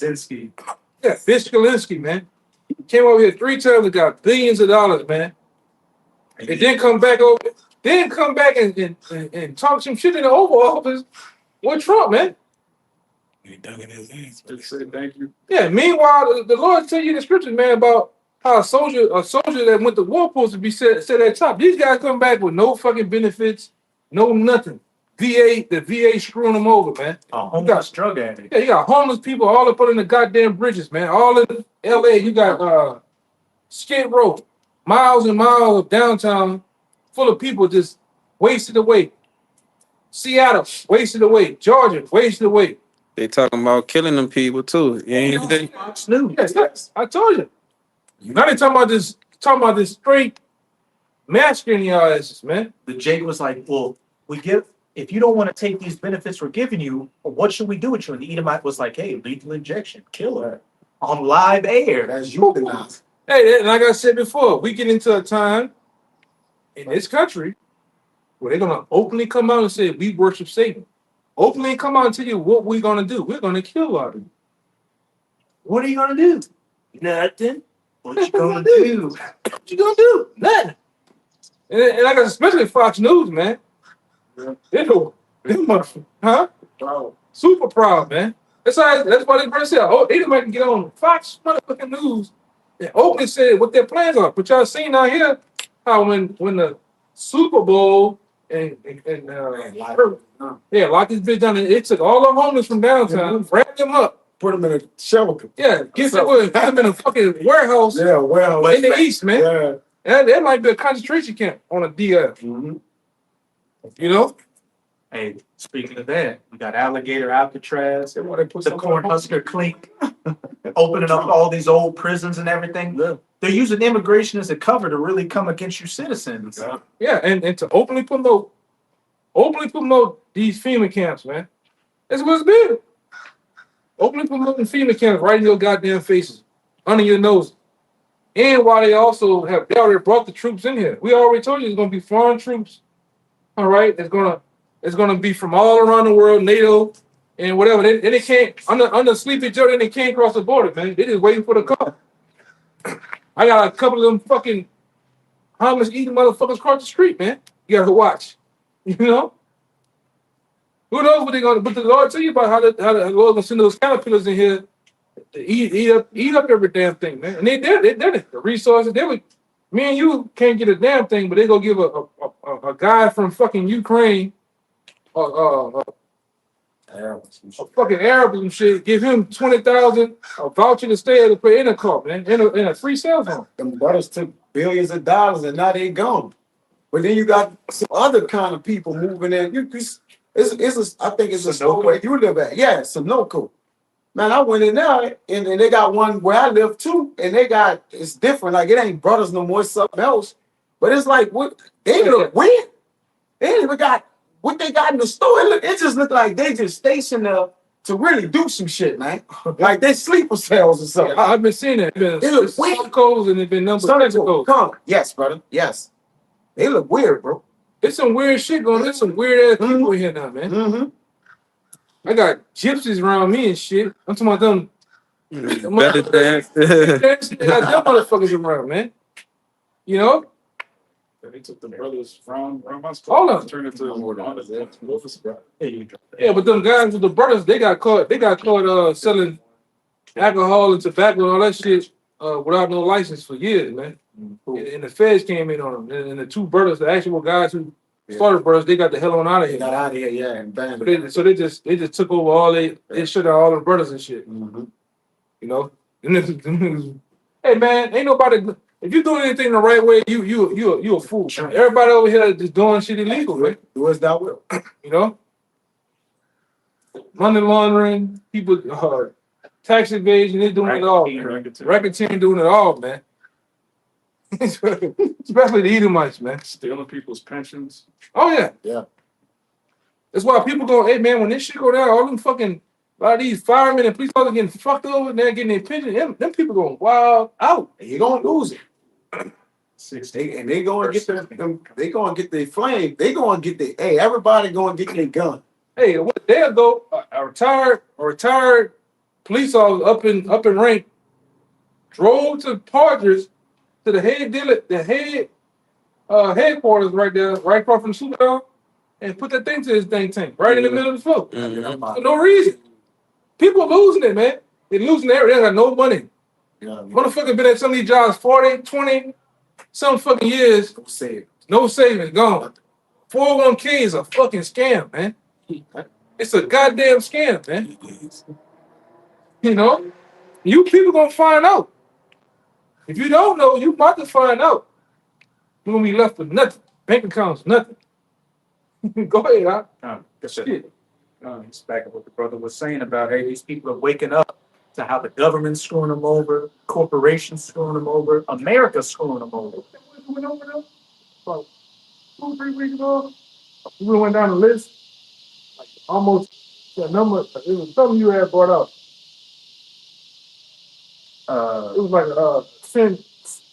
Yeah, Bitch Kalinsky, man. He came over here 3 times and got billions of dollars, man. And then come back and talk some shit in the Oval Office with Trump, man. He dug in his hands. Just say thank you. Yeah, meanwhile, the Lord tell you in the scriptures, man, about how a soldier that went to war supposed to be set at top. These guys come back with no fucking benefits, no nothing. The VA screwing them over, man. A homeless drug addict. Yeah, you got homeless people all up on the goddamn bridges, man. All in LA, you got Skid Row, miles and miles of downtown full of people just wasted away. Seattle, wasted away. Georgia, wasted away. They talking about killing them people too. Fox News. Yes, I told you. Now they talking about this straight masculine y'all asses, man. The Jake was like, well, if you don't want to take these benefits we're giving you, what should we do with you? And the Edomite was like, hey, lethal injection, kill her on live air. That's euthanized. Hey, like I said before, we get into a time in this country where they're gonna openly come out and say we worship Satan. Openly come out and tell you what we're gonna do. We're gonna kill all of you. What are you gonna do? Nothing. What you gonna do? What you gonna do? Nothing. And like especially Fox News, man. They motherfucker, huh? Bro. Super proud, man. That's why they first said, oh, they might get on Fox motherfucking News and openly said what their plans are. But y'all seen out here how when the Super Bowl and lock this bitch down, and it took all the homeless from downtown, wrapped them up. Put them in a shelter. Yeah, put them in a fucking warehouse Yeah, well, in the east, man. yeah. And that might be a concentration camp on a DF. Mm-hmm. You know? Hey, speaking of that, we got Alligator Alcatraz, They want to put the Cornhusker Clink, opening up all these old prisons and everything. They're using immigration as a cover to really come against you citizens. Yeah, and to openly promote these FEMA camps, man. That's what it's been. Openly promoting FEMA camps right in your goddamn faces, under your nose. And while they already brought the troops in here. We already told you it's gonna be foreign troops. All right, it's gonna be from all around the world, NATO and whatever. They can't under Sleepy Joe, then they can't cross the border, man. They just waiting for the car. I got a couple of them fucking homeless eating motherfuckers across the street, man. You gotta watch. You know? Who knows what they're gonna? But the Lord tell you about how the Lord gonna send those caterpillars in here to eat up every damn thing, man. And they did it. The resources me and you can't get a damn thing, but they gonna give a guy from fucking Ukraine, a fucking Arab and shit, give him 20,000 a voucher to stay at the intercom, man, in a free cell phone. Them brothers took billions of dollars and now they gone. But then you got some other kind of people moving in. I think it's a store where you live at. Yeah, Sunoco. Man, I went in there and they got one where I live too, and it's different. Like it ain't brothers no more, it's something else. But it's like what they look weird. They ain't even got what they got in the store. It just looked like they just stationed there to really do some shit, man. Like they sleeper cells or something. Yeah, I've been seeing that. They look weird. Codes and they've been number codes. Come, yes, brother, yes. They look weird, bro. There's some weird shit going on. There's some weird ass people in here now, man. Mm-hmm. I got gypsies around me and shit. I'm talking about them. Better than They got them motherfuckers around, man. You know? They took the brothers from my Hold on. turned it to Yeah, but them guys with the brothers, they got caught. They got caught selling alcohol and tobacco and all that shit without no license for years, man. And the feds came in on them. And the two brothers, the actual guys who started brothers, they got the hell on out of They here. got out of here, yeah, and banned So they just took over all they shut out all the brothers and shit. Mhm. You know? Them niggas- hey man, ain't nobody. If you doing anything the right way, you a fool. Man. Everybody over here just doing shit illegal, man. Do as thou will. You know, money laundering, people, tax evasion, they doing it all. Racketeering doing it all, man. Especially the Edomites, man. stealing people's pensions. Oh yeah, Yeah. that's why people go, hey man, when this shit go down, all them fucking a lot of these firemen and police officers getting fucked over, and they're getting their pension. Them people going wild out. And you gonna lose it. They gonna get them. They gonna get their flame. They gonna get their. Hey, everybody gonna get their gun. Hey, what day ago, a retired police officer up in rank drove to Partridge to the headquarters right there, right across from the Superdome, and put that thing to his tank right in the middle of the floor for no reason. People are losing it, man. They're losing it. They got no money. Yeah, Motherfucker been at some of these jobs 40, 20, some fucking years. don't say it. No savings, gone. 401k is a fucking scam, man. It's a goddamn scam, man. You know? You people gonna find out. If you don't know, you about to find out. You're gonna be left with nothing. Bank accounts, nothing. Go ahead, huh? Shit. It's back to what the brother was saying about, hey, these people are waking up to how the government's screwing them over, corporations screwing them over, America's screwing them over. We went over there about 2 or 3 weeks ago. We went down the list, like almost the number. It was something you had brought up. It was like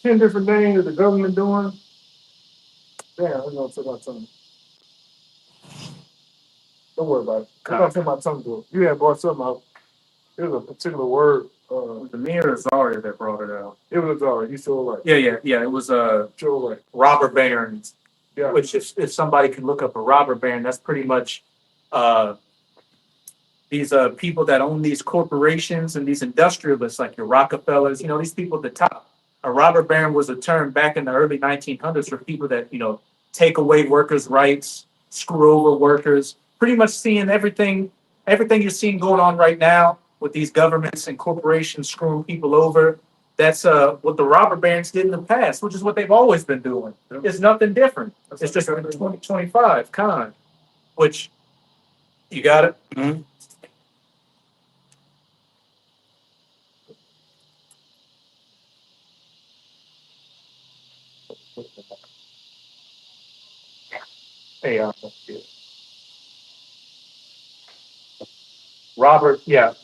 10 different things that the government doing. Damn, I'm gonna talk about something. Don't worry about it. I'm not talking about something. Though. You had brought something out. It was a particular word. The mirror Zaria that brought it out. It was alright. You sure right. Yeah. It was Sure right. robber barons. Yeah. Which if somebody can look up a robber baron, that's pretty much these people that own these corporations and these industrialists like your Rockefellers, these people at the top. A robber baron was a term back in the early 1900s for people that, take away workers' rights, screw over workers, pretty much seeing everything you're seeing going on right now with these governments and corporations screwing people over. That's what the robber barons did in the past, which is what they've always been doing. It's nothing different. It's just 2025 con, which you got it. Mhm. Hey,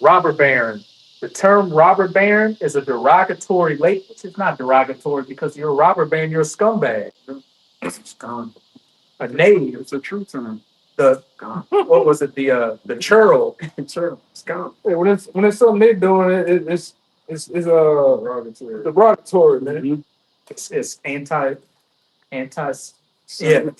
robber baron. The term robber baron is a derogatory label. It's not derogatory because you're a robber baron, you're a scumbag. It's gone. A knave. It's a true term. What was it? The churl. It's gone. Yeah, when it's something they're doing, it's derogatory, man. It's anti anti-sin.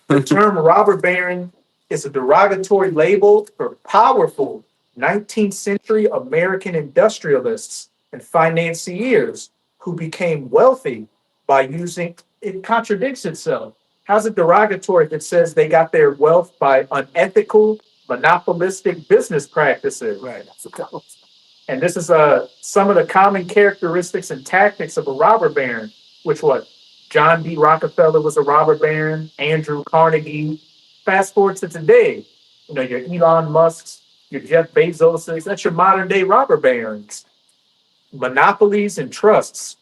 The term robber baron is a derogatory label for powerful 19th century American industrialists and financiers who became wealthy by using it. Contradicts itself. How's it derogatory if it says they got their wealth by unethical, monopolistic business practices? Right. And this is some of the common characteristics and tactics of a robber baron, which John D. Rockefeller was a robber baron, Andrew Carnegie. Fast forward to today, your Elon Musks, your Jeff Bezoses, that's your modern day robber barons. Monopolies and trusts.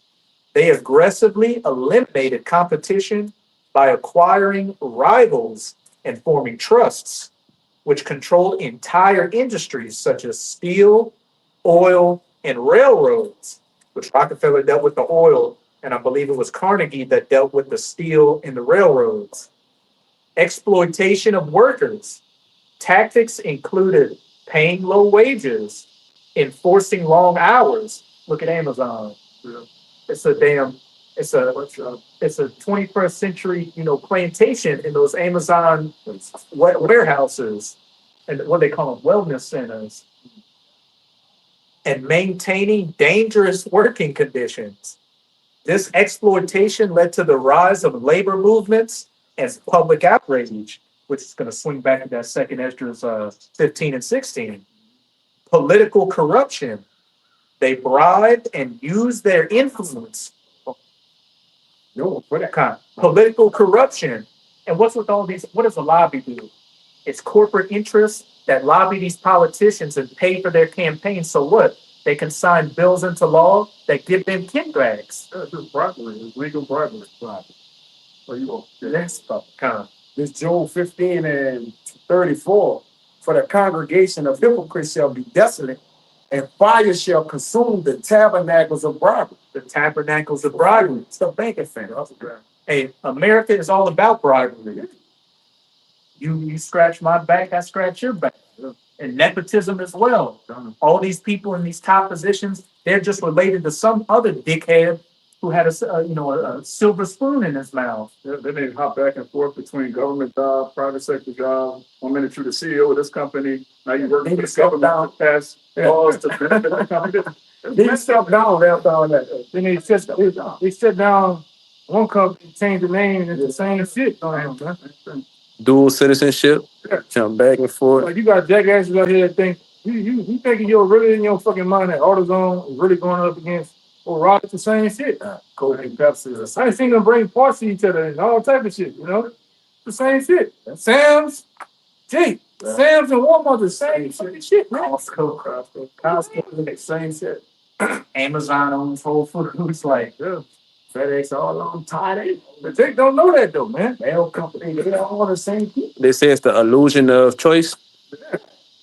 They aggressively eliminated competition by acquiring rivals and forming trusts, which controlled entire industries such as steel, oil, and railroads, which Rockefeller dealt with the oil, and I believe it was Carnegie that dealt with the steel and the railroads. Exploitation of workers. Tactics included paying low wages, enforcing long hours. Look at Amazon. It's it's a 21st century, plantation in those Amazon warehouses and what they call them wellness centers, and maintaining dangerous working conditions. This exploitation led to the rise of labor movements and public outrage, which is going to swing back to that second Esdras 15 and 16. Political corruption. They bribed and used their influence. No, what that kind? Political corruption. And what's with all these? What does a lobby do? It's corporate interests that lobby these politicians and pay for their campaigns. So what? They can sign bills into law that give them kickbacks. It's bribery. It's legal bribery. So you That's kind of this Job 15 and 34. For the congregation of hypocrites shall be desolate, and fire shall consume the tabernacles of bribery. The tabernacles of bribery. It's the banking thing. Hey, America is all about bribery. You scratch my back, I scratch your back. And nepotism as well. All these people in these top positions, they're just related to some other dickhead who had a silver spoon in his mouth. Then they hop back and forth between government job, private sector job. 1 minute you're the CEO of this company. Now you work for the government to pass laws to benefit the company. He stepped down after all that. Then they shut down one company, changed the name, and it's the same shit on him, man. Dual citizenship. Jump back and forth. Like you got jackasses out here that think you thinking you're really in your fucking mind that AutoZone is really going up against or Rock. It's the same shit. Coke and Pepsi. I ain't seen them bring parts to each other and all type of shit, the same shit. Sam's, Sam's and Walmart the same fucking shit, man. Costco, same shit. Amazon owns Whole Foods, like FedEx all on tight. But they don't know that though, man. Mail company, they all the same people. They say it's the illusion of choice.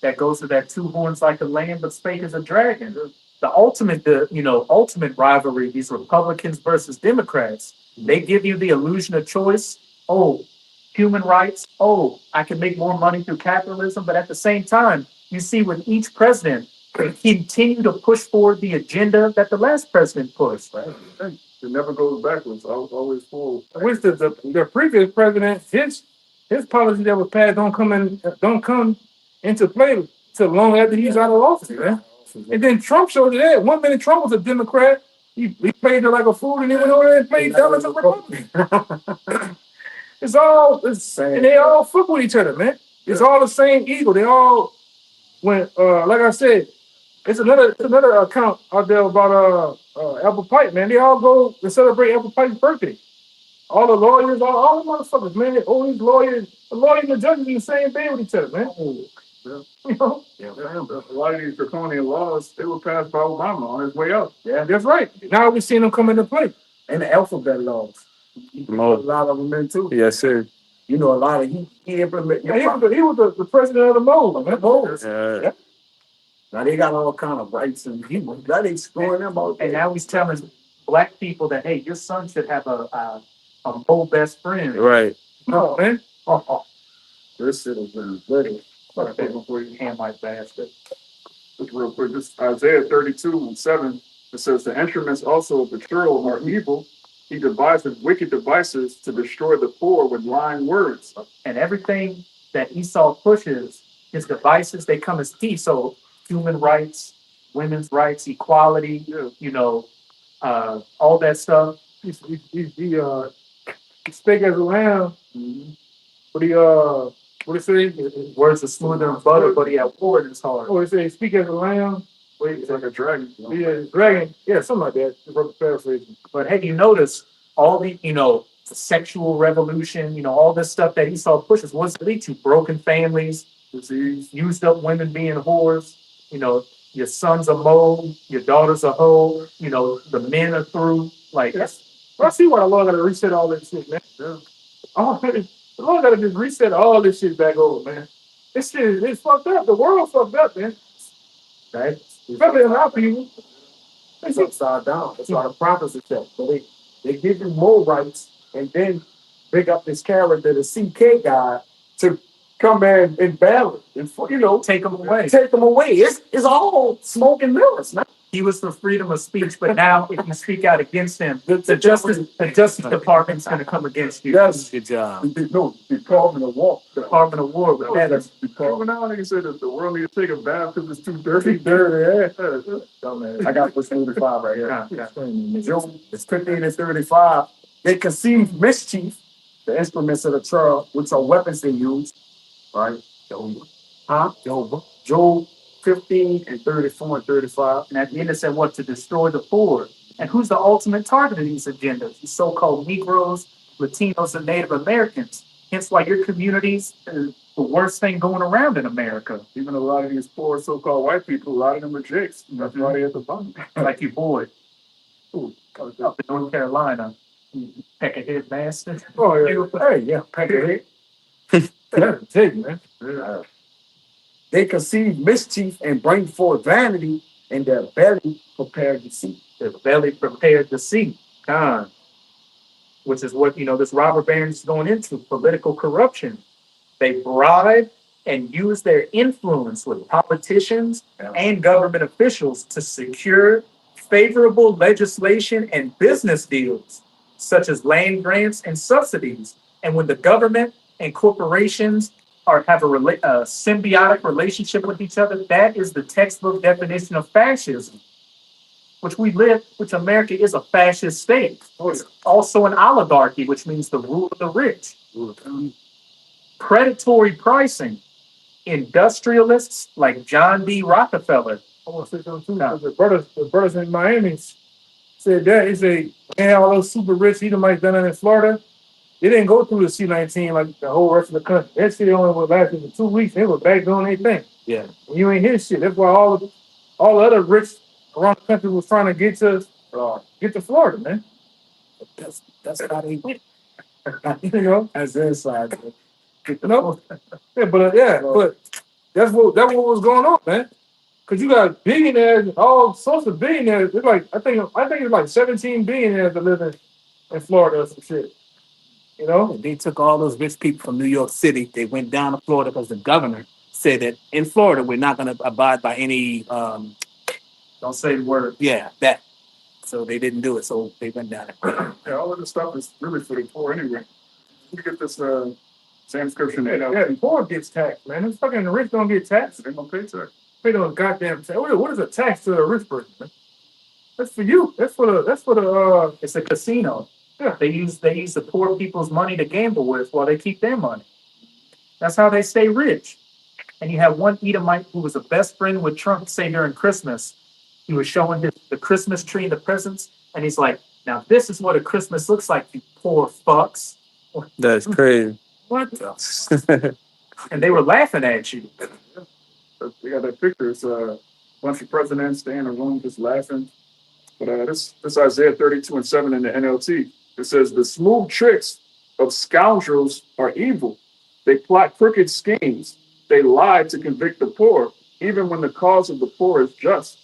that goes to that two horns like a lamb, but spake as a dragon. The ultimate rivalry, these Republicans versus Democrats, they give you the illusion of choice. Oh, human rights. Oh, I can make more money through capitalism. But at the same time, you see with each president, they continue to push forward the agenda that the last president pushed. Right? It never goes backwards. Always forward. I wish the previous president, his policy that was passed don't come into play till long after he's out of office, man. And then Trump showed you that. 1 minute Trump was a Democrat. He played it like a fool, and he went over there and played dumb as a Republican. And they all fuck with each other, man. It's all the same ego. They all went, like I said, it's another account out there about Apple Pie, man. They all go to celebrate Apple Pie's birthday. All the lawyers, all the motherfuckers, man. All these lawyers, the lawyers and the judges in the same bed with each other, man. A lot of these draconian laws, they were passed by Obama on his way out. Yeah, that's right. Now we're seeing them come into play. And the alphabet laws. A lot of them in too. Yes, sir. A lot of he implemented. Yeah, he was the president of the mole, man. Yeah. Now they got all kind of rights and now they screwing them out. And now he's telling black people that, hey, your son should have a mole best friend. Right. No, man. This shit has been little. Before you hand my basket. Just real quick, this Isaiah 32:7. It says the instruments also of betrayal are evil. He devises wicked devices to destroy the poor with lying words. And everything that Esau pushes, his devices, they come as thieves. So human rights, women's rights, equality, all that stuff. He spake as a lamb, but he what it say? His words are smoother than butter, but he had war in his heart. Oh, it say speak as a lamb. It's like a dragon. Yeah, dragon. Yeah, something like that. Paraphrasing. But hey, you notice all the, the sexual revolution, all this stuff that Esau pushes, what's it lead to? Broken families, disease, used up women being whores, your son's a mole, your daughter's a hoe, the men are through. Like, I see why the Lord got to reset all this shit, man. Yeah. The Lord got to just reset all this shit back over, man. This shit is fucked up. The world fucked up, man. Right? Especially in our people. It's upside down. That's why the prophets are checked. So they give you more rights and then bring up this character, the CK guy, to come in and battle and take them away. Take them away. It's all smoke and mirrors, man. He was for freedom of speech, but now if you speak out against him, the Justice Department's going to come against you. Yes. Good job. No, Department of War. Department of War with that. Department now, nigga said that the world need to take a bath because it's too dirty. Dirty, yeah. I got verse 35 right here. Yeah. Job, it's 15 and 35. They conceive mischief, the instruments of the trial, which are weapons they use. Right? Huh? Job 15 and 34 and 35. And at the end it said what? To destroy the poor. And who's the ultimate target of these agendas? The so-called Negroes, Latinos, and Native Americans. Hence why your communities are the worst thing going around in America. Even a lot of these poor so-called white people, a lot of them are jakes. That's why they at the bottom. Like your boy. Up in North Carolina. Peck a head bastard. Oh, yeah. Hey, yeah, pack a head. That's big, man. They conceive mischief and bring forth vanity, and their belly prepared deceit. Their belly prepared deceit. God. Which is what, this robber baron is going into, political corruption. They bribe and use their influence with politicians and government officials to secure favorable legislation and business deals, such as land grants and subsidies. And when the government and corporations have a symbiotic relationship with each other, that is the textbook definition of fascism. Which America is a fascist state. It's also an oligarchy, which means the rule of the rich. Predatory pricing. Industrialists like John D. Rockefeller. I want to say something too. The brothers in Miami said that. He said, they had all those super rich Edomites down there in Florida. They didn't go through the C-19 like the whole rest of the country. That shit only went lasted for 2 weeks. They were back doing their thing. Yeah. You ain't hear shit. That's why all the other rich around the country was trying to get to Florida, man. That's how they went. As inside. But that's what was going on, man. Cause you got billionaires, all sorts of billionaires. It's like I think it's like 17 billionaires that live in Florida or some shit. They took all those rich people from New York City. They went down to Florida because the governor said that in Florida we're not going to abide by any. Don't say the word. Yeah, that. So they didn't do it. So they went down there. Yeah, all of this stuff is really for the poor anyway. You get this same scripture. Yeah, the poor gets taxed, man. This fucking rich don't get taxed. They don't pay tax. Pay no goddamn tax. What is a tax to a rich person, man? That's for you. That's for the. It's a casino. Yeah. They use the poor people's money to gamble with while they keep their money. That's how they stay rich. And you have one Edomite who was a best friend with Trump, say during Christmas. He was showing the Christmas tree and the presents, and he's like, "Now this is what a Christmas looks like, you poor fucks." That's crazy. What? And they were laughing at you. They got that picture. It's a bunch of presidents staying in a room just laughing. But this Isaiah 32:7 in the NLT. It says, "The smooth tricks of scoundrels are evil. They plot crooked schemes. They lie to convict the poor, even when the cause of the poor is just."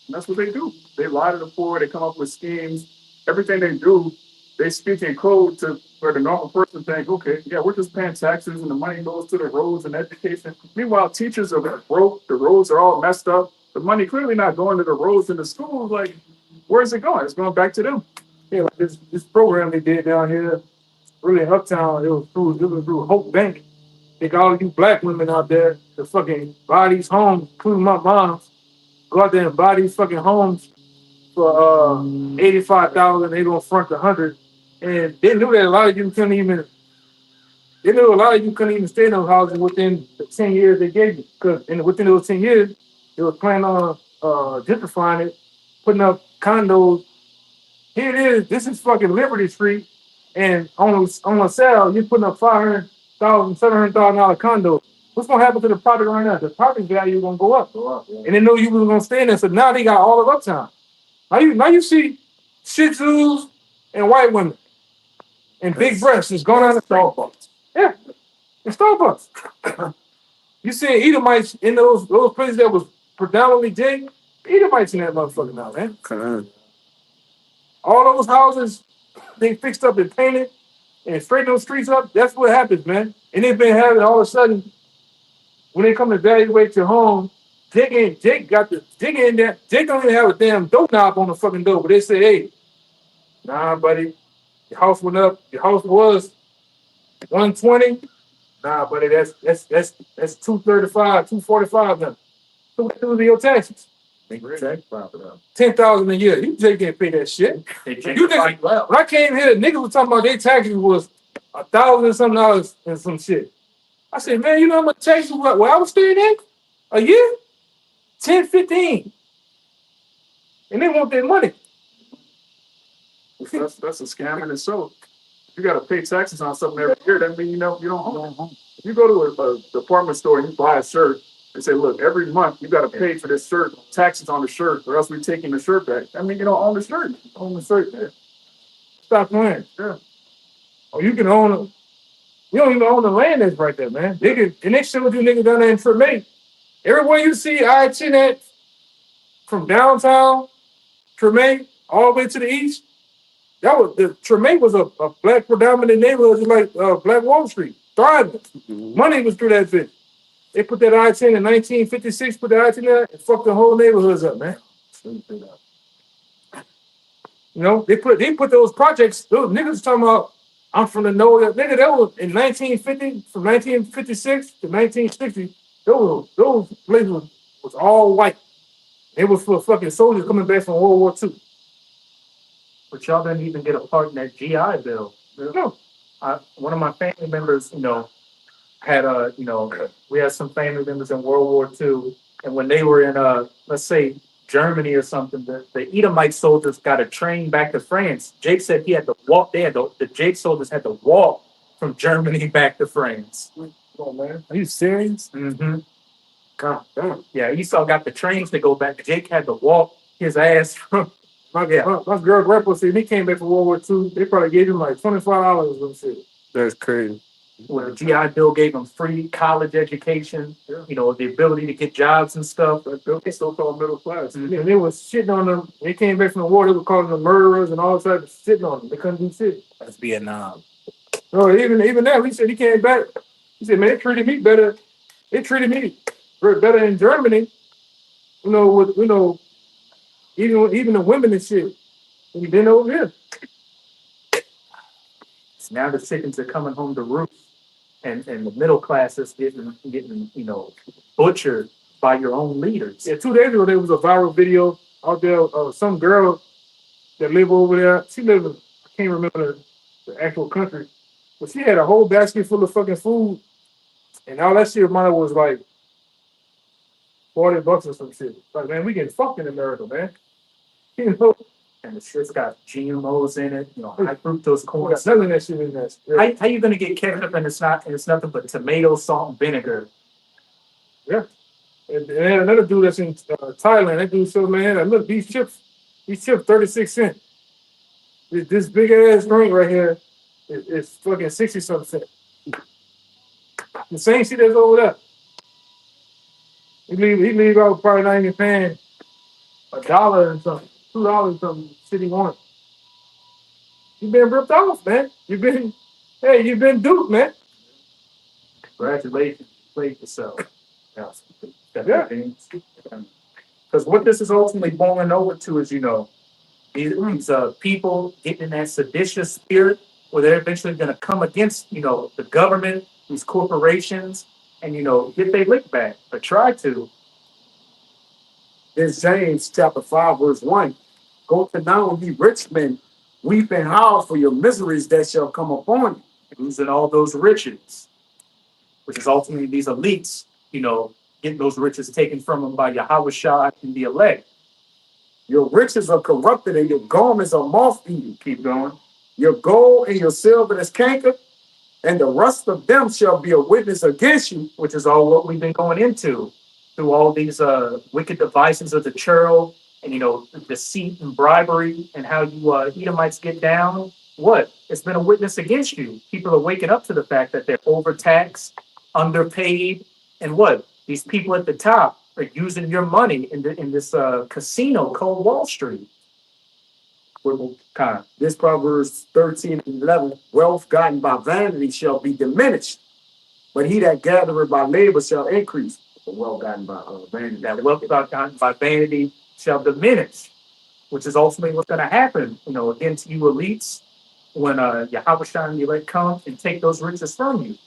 And that's what they do. They lie to the poor. They come up with schemes. Everything they do, they speak in code to where the normal person think, okay, yeah, we're just paying taxes and the money goes to the roads and education. Meanwhile, teachers are broke. The roads are all messed up. The money clearly not going to the roads and the schools. Like, where's it going? It's going back to them. Yeah, like this program they did down here, really in Uptown, it was through Hope Bank. They got all you black women out there to fucking buy these homes, including my mom's. Go out there and buy these fucking homes for $85,000. They gonna front $100, and they knew that a lot of you couldn't even. They knew a lot of you couldn't even stay in those houses within the 10 years they gave you, because within those 10 years they were planning on gentrifying it, putting up condos. Here it is. This is fucking Liberty Street, and on a sale you're putting up $500,000, $700,000 condos. What's gonna happen to the property right now? The property value is gonna go up. And they know you was gonna stay in there. So now they got all of Uptown. Now you see Shih Tzus and white women and big breasts is going on the Starbucks. Yeah. It's Starbucks. You see Edomites in those places that was predominantly J, Edomites in that motherfucker now, man. Come All those houses they fixed up and painted and straightened those streets up. That's what happens, man. And they've been having all of a sudden, when they come to evaluate your home, Jake got the Jake in there. Jake don't even have a damn door knob on the fucking door, but they say, hey, nah, buddy, your house went up. Your house was 120. Nah, buddy, that's 235, 245 now. So what do your taxes? Tax profit up. 10,000 a year. You Jake can't pay that shit. They You take the niggas, fight well. when I came here, niggas was talking about their taxes was $1,000 and some dollars and some shit. I said, man, you know how much taxes where I was staying at a year? 10, 15. And they want their money. That's a scam in itself. You got to pay taxes on something every year. That means you don't own it. If you go to a department store and you buy a shirt, they say, look, every month you got to pay for this shirt, taxes on the shirt, or else we're taking the shirt back. I mean, you don't own the shirt. You own the shirt. Yeah. Stop playing. Yeah. Or you can own it. You don't even own the land that's right there, man. They can, and they showed you niggas down there in Tremaine. Everywhere you see I-10 at, from downtown Tremaine all the way to the east, that was the Tremaine was a black predominant neighborhood, just like Black Wall Street, thriving. Money was through that bitch. They put that I-10 in 1956, put the I-10 there, and fucked the whole neighborhoods up, man. You know, they put those projects, those niggas talking about, I'm from the north. Nigga, that was in 1950, from 1956 to 1960, those places was all white. It was for fucking soldiers coming back from World War II. But y'all didn't even get a part in that GI Bill. No. One of my family members, had we had some family members in World War II, and when they were in let's say Germany or something, the Edomite soldiers got a train back to France. Jake said he had to walk. The Jake soldiers had to walk from Germany back to France. Oh man, are you serious? Mm-hmm. God damn. Yeah, Esau got the trains to go back. Jake had to walk his ass from. My girl grandpa said he came back from World War II. They probably gave him like $25 or some shit. That's crazy. Where the GI Bill gave them free college education, the ability to get jobs and stuff. They still called middle class. And they was shitting on them. They came back from the war. They were calling them murderers and all types of shitting on them. They couldn't do shit. That's Vietnam. No, even now, he said he came back. He said, man, they treated me better. They treated me better in Germany. Even the women and shit. And then over here. Now the chickens are coming home to roost, and the middle class is getting butchered by your own leaders. Yeah, 2 days ago there was a viral video out there. Some girl that lived over there. She lived in, I can't remember the actual country, but she had a whole basket full of fucking food, and all that shit money was like $40 or some shit. Like, man, we getting fucked in America, man. And the shit's got GMOs in it, high fructose corn. None of that shit in there. How you gonna get ketchup and it's nothing but tomato, salt, and vinegar? Yeah. And they had another dude that's in Thailand. That dude said, man, look, these chips 36 cents. This big ass drink right here is fucking 60-something cents. The same shit that's over there. He leave out probably not even paying $1 and something, $2 and something sitting on it. You've been ripped off, man. You've been duped, man. Congratulations, you played yourself. Yeah. Because what this is ultimately boiling over to is, these people getting in that seditious spirit where they're eventually going to come against, the government, these corporations, and, get their lick back, or try to. This James chapter 5, verse 1. Go to now, ye rich men, weep and howl for your miseries that shall come upon you. Losing all those riches, which is ultimately these elites, getting those riches taken from them by YAHAWASHI and the elect. Your riches are corrupted and your garments are moth-eaten. Keep going. Your gold and your silver is cankered, and the rust of them shall be a witness against you. Which is all what we've been going into through all these wicked devices of the churl and, deceit and bribery and how you Edomites get down. What? It's been a witness against you. People are waking up to the fact that they're overtaxed, underpaid, and what? These people at the top are using your money in this casino called Wall Street. This Proverbs 13 and 11, wealth gotten by vanity shall be diminished, but he that gathereth by labor shall increase. Well gotten by vanity. That wealth gotten by vanity shall diminish, which is ultimately what's going to happen, against you elites when Yahawashi and the elect come and take those riches from you.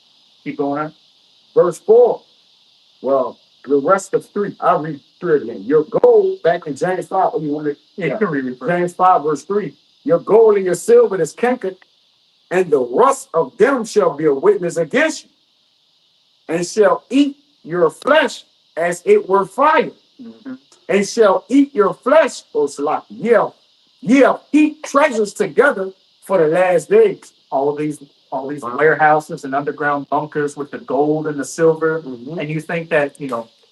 Keep going on. Verse 4. Well, the rest of 3. I'll read 3 again. Your gold, back in James 5. Oh, you want to? Yeah, you can read it first. James 5, verse 3. Your gold and your silver is cankered, and the rust of them shall be a witness against you, and shall eat your flesh as it were fire, and shall eat your flesh, O Salaki. Yeah, heap treasures together for the last days. All these warehouses and underground bunkers with the gold and the silver. And you think that,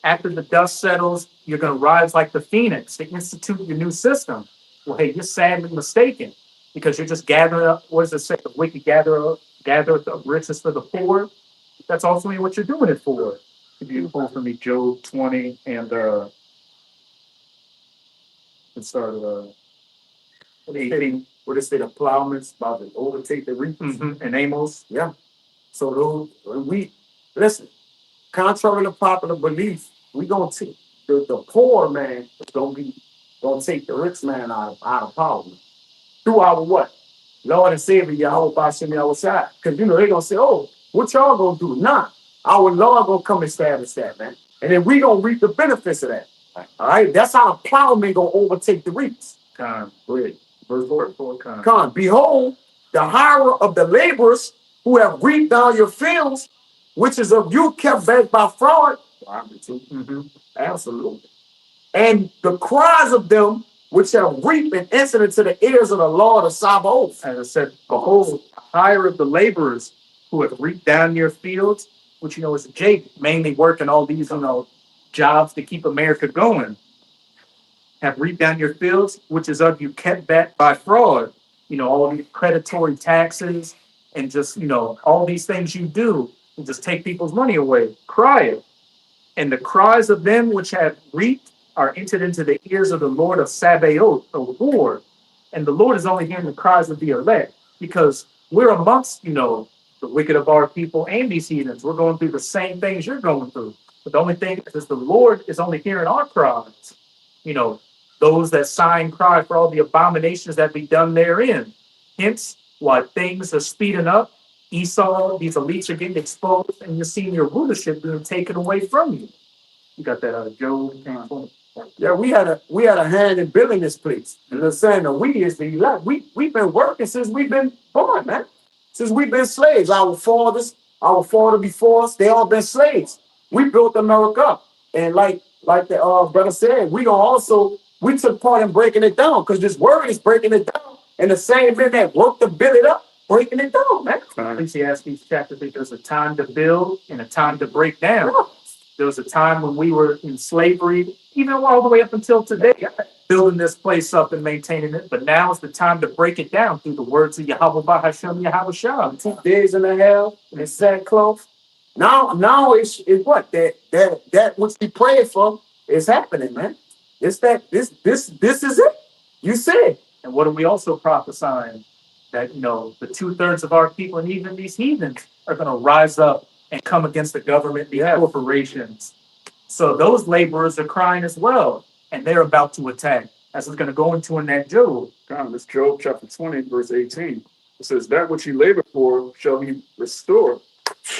after the dust settles, you're going to rise like the phoenix to institute your new system. Well, hey, you're sadly mistaken, because you're just gathering up, what does it say? The wicked gather the riches for the poor. That's ultimately what you're doing it for. If you pull for me Job 20 and let's start 18. What they say, the plowman's about to overtake the reapers. And Amos. Yeah. So listen, contrary to popular belief, we gonna take the poor man is gonna take the rich man out of power. Through our what? Lord and Savior Yahweh Bahasham Yahawashi. Because they're gonna say, oh, what y'all gonna do? Nah. Our Lord gonna come establish that, man. And then we gonna reap the benefits of that. All right. That's how the plowman gonna overtake the reapers. Great. Verse 4. Come, behold, the hirer of the laborers who have reaped down your fields, which is of you kept back by fraud. Absolutely. And the cries of them which have reaped and entered into the ears of the Lord of Sabaoth. As I said, behold, the hire of the laborers who have reaped down your fields, which is Jake mainly working all these jobs to keep America going. Have reaped down your fields, which is of you kept back by fraud. All these predatory taxes and just, all these things you do and just take people's money away. Cry it. And the cries of them which have reaped are entered into the ears of the Lord of Sabaoth, the Lord. And the Lord is only hearing the cries of the elect, because we're amongst, the wicked of our people and these heathens. We're going through the same things you're going through. But the only thing is the Lord is only hearing our cries. Those that sigh and cry for all the abominations that be done therein. Hence, while things are speeding up, Esau, these elites are getting exposed, and you're seeing your rulership being taken away from you. You got that Job 10:20. Yeah, we had a hand in building this place. And they're saying that we is the elect. We've been working since we've been born, man. Since we've been slaves. Our fathers before us, they all been slaves. We built America up. And like the brother said, we took part in breaking it down, because this word is breaking it down. And the same men that worked to build it up, breaking it down, man. Ecclesiastes chapter 3, there's a time to build and a time to break down. There was a time when we were in slavery, even all the way up until today, building this place up and maintaining it. But now is the time to break it down through the words of YAHAWAH, bahasham, YAHAWASHI. 2 days and a half in sackcloth. Now it's what that which we prayed for is happening, man. It's that this is it. You said. And what are we also prophesying? That the 2/3 of our people and even these heathens are going to rise up and come against the government, the corporations. So those laborers are crying as well, and they're about to attack. As it's going to go into in that Job. This Job chapter 20, verse 18. It says, that which he labored for shall he restore,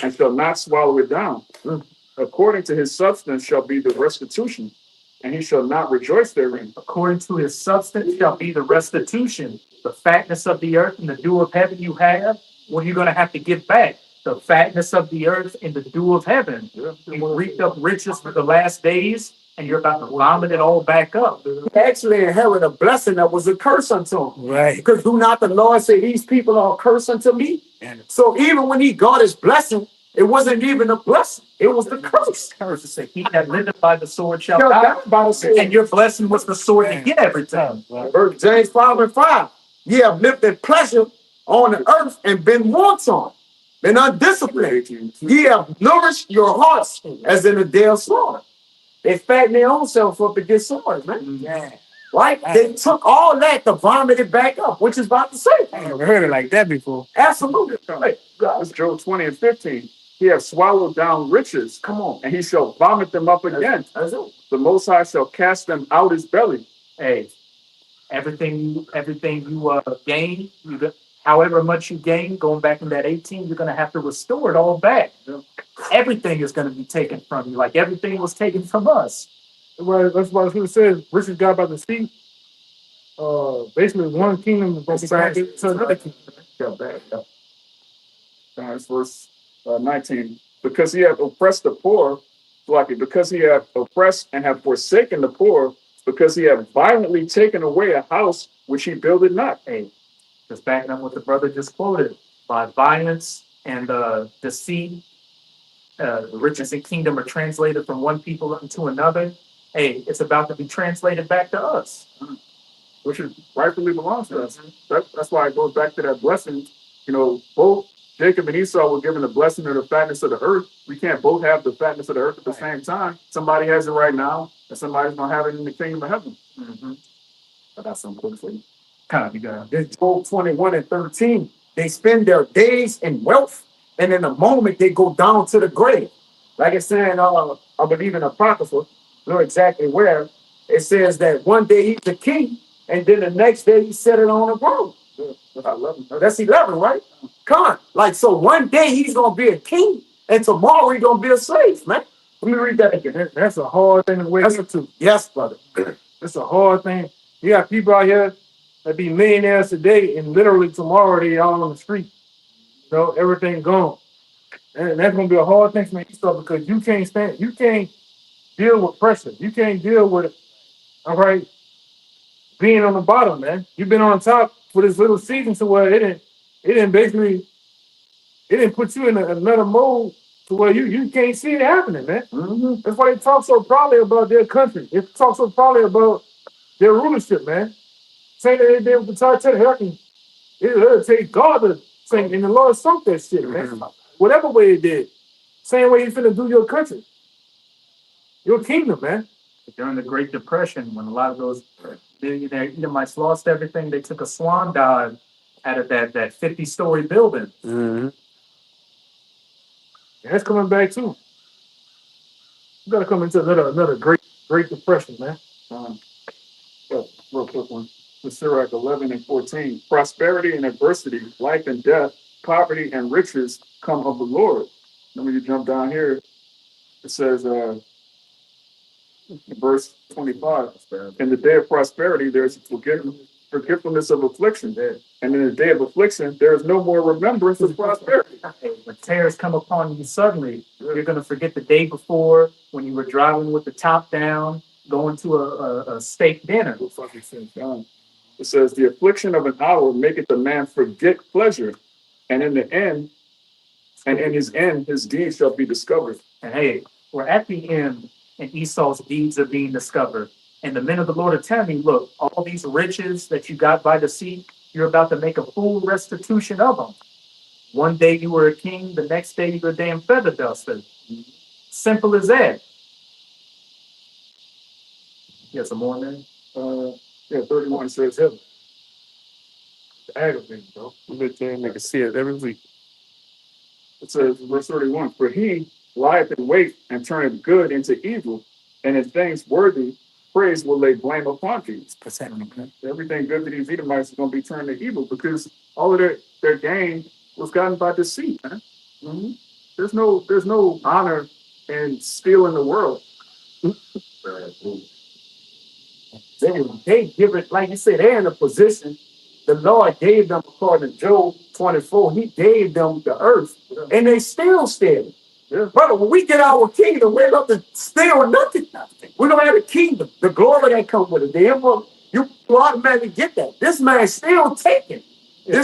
and shall not swallow it down. According to his substance shall be the restitution, and he shall not rejoice therein. According to his substance shall be the restitution. The fatness of the earth and the dew of heaven you have, what are you going to have to give back? The fatness of the earth and the dew of heaven. You reaped up riches for the last days, and you're about to vomit it all back up. He actually inherited a blessing that was a curse unto him. Right. Because do not the Lord say, these people are a curse unto me? So even when he got his blessing, it wasn't even a blessing. It was the curse. Curse to say, he that liveth by the sword shall die. And your blessing was the sword to get everything. James 5:5. Ye have lived in pleasure on the earth and been wanton, been undisciplined. Ye have nourished your hearts as in a day of slaughter. They fatten their own self up to get slaughtered, man. Yeah. Right? They took all that to vomit it back up, which is about to say. I never heard it like that before. Absolutely. That's Job 20 and 15. He hath swallowed down riches. Come on. And he shall vomit them up again. That's it. The Most High shall cast them out his belly. Hey, everything you gain, however much you gain, going back in that 18, you're gonna have to restore it all back. Everything is gonna be taken from you, like everything was taken from us. Well, that's what it says. Richest guy about to see. Basically, one kingdom is going to be transferred to another kingdom. That's verse 19. Because he hath oppressed the poor, because he hath oppressed and have forsaken the poor, because he hath violently taken away a house which he builded not. Hey, just backing up what the brother just quoted, by violence and deceit, the riches and kingdom are translated from one people into another. Hey, it's about to be translated back to us. Which is rightfully belongs to us. That's why it goes back to that blessing. Both Jacob and Esau were given the blessing of the fatness of the earth. We can't both have the fatness of the earth at the same time. Somebody has it right now, and somebody's gonna have it in the kingdom of heaven. I got some quick for you. Kind of, This Job 21 and 13. They spend their days in wealth, and in a moment they go down to the grave. Like it's saying, I believe in Apocrypha, know exactly where. It says that one day he's the king, and then the next day he set it on a throne. That's 11, right? Come on. Like, so one day he's going to be a king, and tomorrow he's going to be a slave, man. Let me read that again. That's a hard thing to wake up to. Yes, brother. It's a hard thing. You got people out here that be millionaires today, and literally tomorrow they all on the street. Everything gone. And that's going to be a hard thing for me to start, because you can't deal with pressure. You can't deal with it. All right. Being on the bottom, man. You've been on top for this little season to where it didn't put you in another mode to where you can't see it happening, man. That's why they talk so proudly about their country. They talk so proudly about their rulership, man. Saying that they did with the Titanic, it'll take God to sing, and the Lord sunk that shit, man. Whatever way it did. Same way he's finna do your country. Your kingdom, man. during the Great Depression, when a lot of those billionaire Edomites lost everything, they took a swan dive out of that 50-story building. That's coming back too. You gotta come into another great depression, man. Real quick one. The Sirach 11 and 14. Prosperity and adversity, life and death, poverty and riches come of the Lord. Let me jump down here. It says, verse 25, in the day of prosperity, there's forgetfulness of affliction. And in the day of affliction, there is no more remembrance of prosperity. When tears come upon you suddenly, you're going to forget the day before when you were driving with the top down, going to a steak dinner. It says, the affliction of an hour maketh the man forget pleasure, and in his end, his deeds shall be discovered. And hey, we're at the end, and Esau's deeds are being discovered. And the men of the Lord are telling me, look, all these riches that you got by the sea, you're about to make a full restitution of them. One day you were a king, the next day you're a damn feather duster. Simple as that. Yeah, some more in there? 31 says heaven. It's aggravating, bro. Nigga see it every week. It says, verse 31, for he lieth in wait and turneth good into evil, and in things worthy praise will lay blame upon thee. Everything good that these Edomites is going to be turned to evil, because all of their gain was gotten by deceit, man. There's no honor in stealing the world. They give it, like you said, they're in a position. The Lord gave them, according to Job 24, he gave them the earth, and they still steal. Brother, when we get our kingdom, we're not to steal nothing. We're going to have a kingdom. The glory that comes with it. The emperor, you automatically get that. This man's still taking. I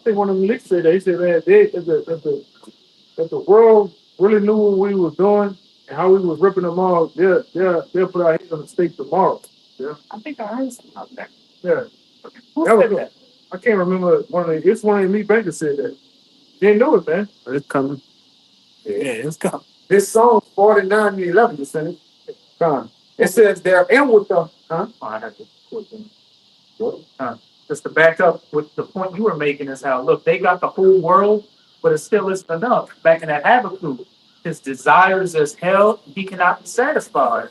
think one of them leaks said that. He said, man, if the world really knew what we was doing and how we was ripping them off, they'll put our heads on the stake tomorrow. I think I heard something about that. Yeah. Who That was said good. that? I can't remember it's one of the elite bankers said that. They knew it, man. It's coming. Yeah, it's coming. This song 49 and 11, you seen it? It says they're in with the, Oh, I have to put them. Just to back up with the point you were making is how, look, they got the whole world, but it still isn't enough. Back in that Habakkuk, his desires as hell, he cannot be satisfied.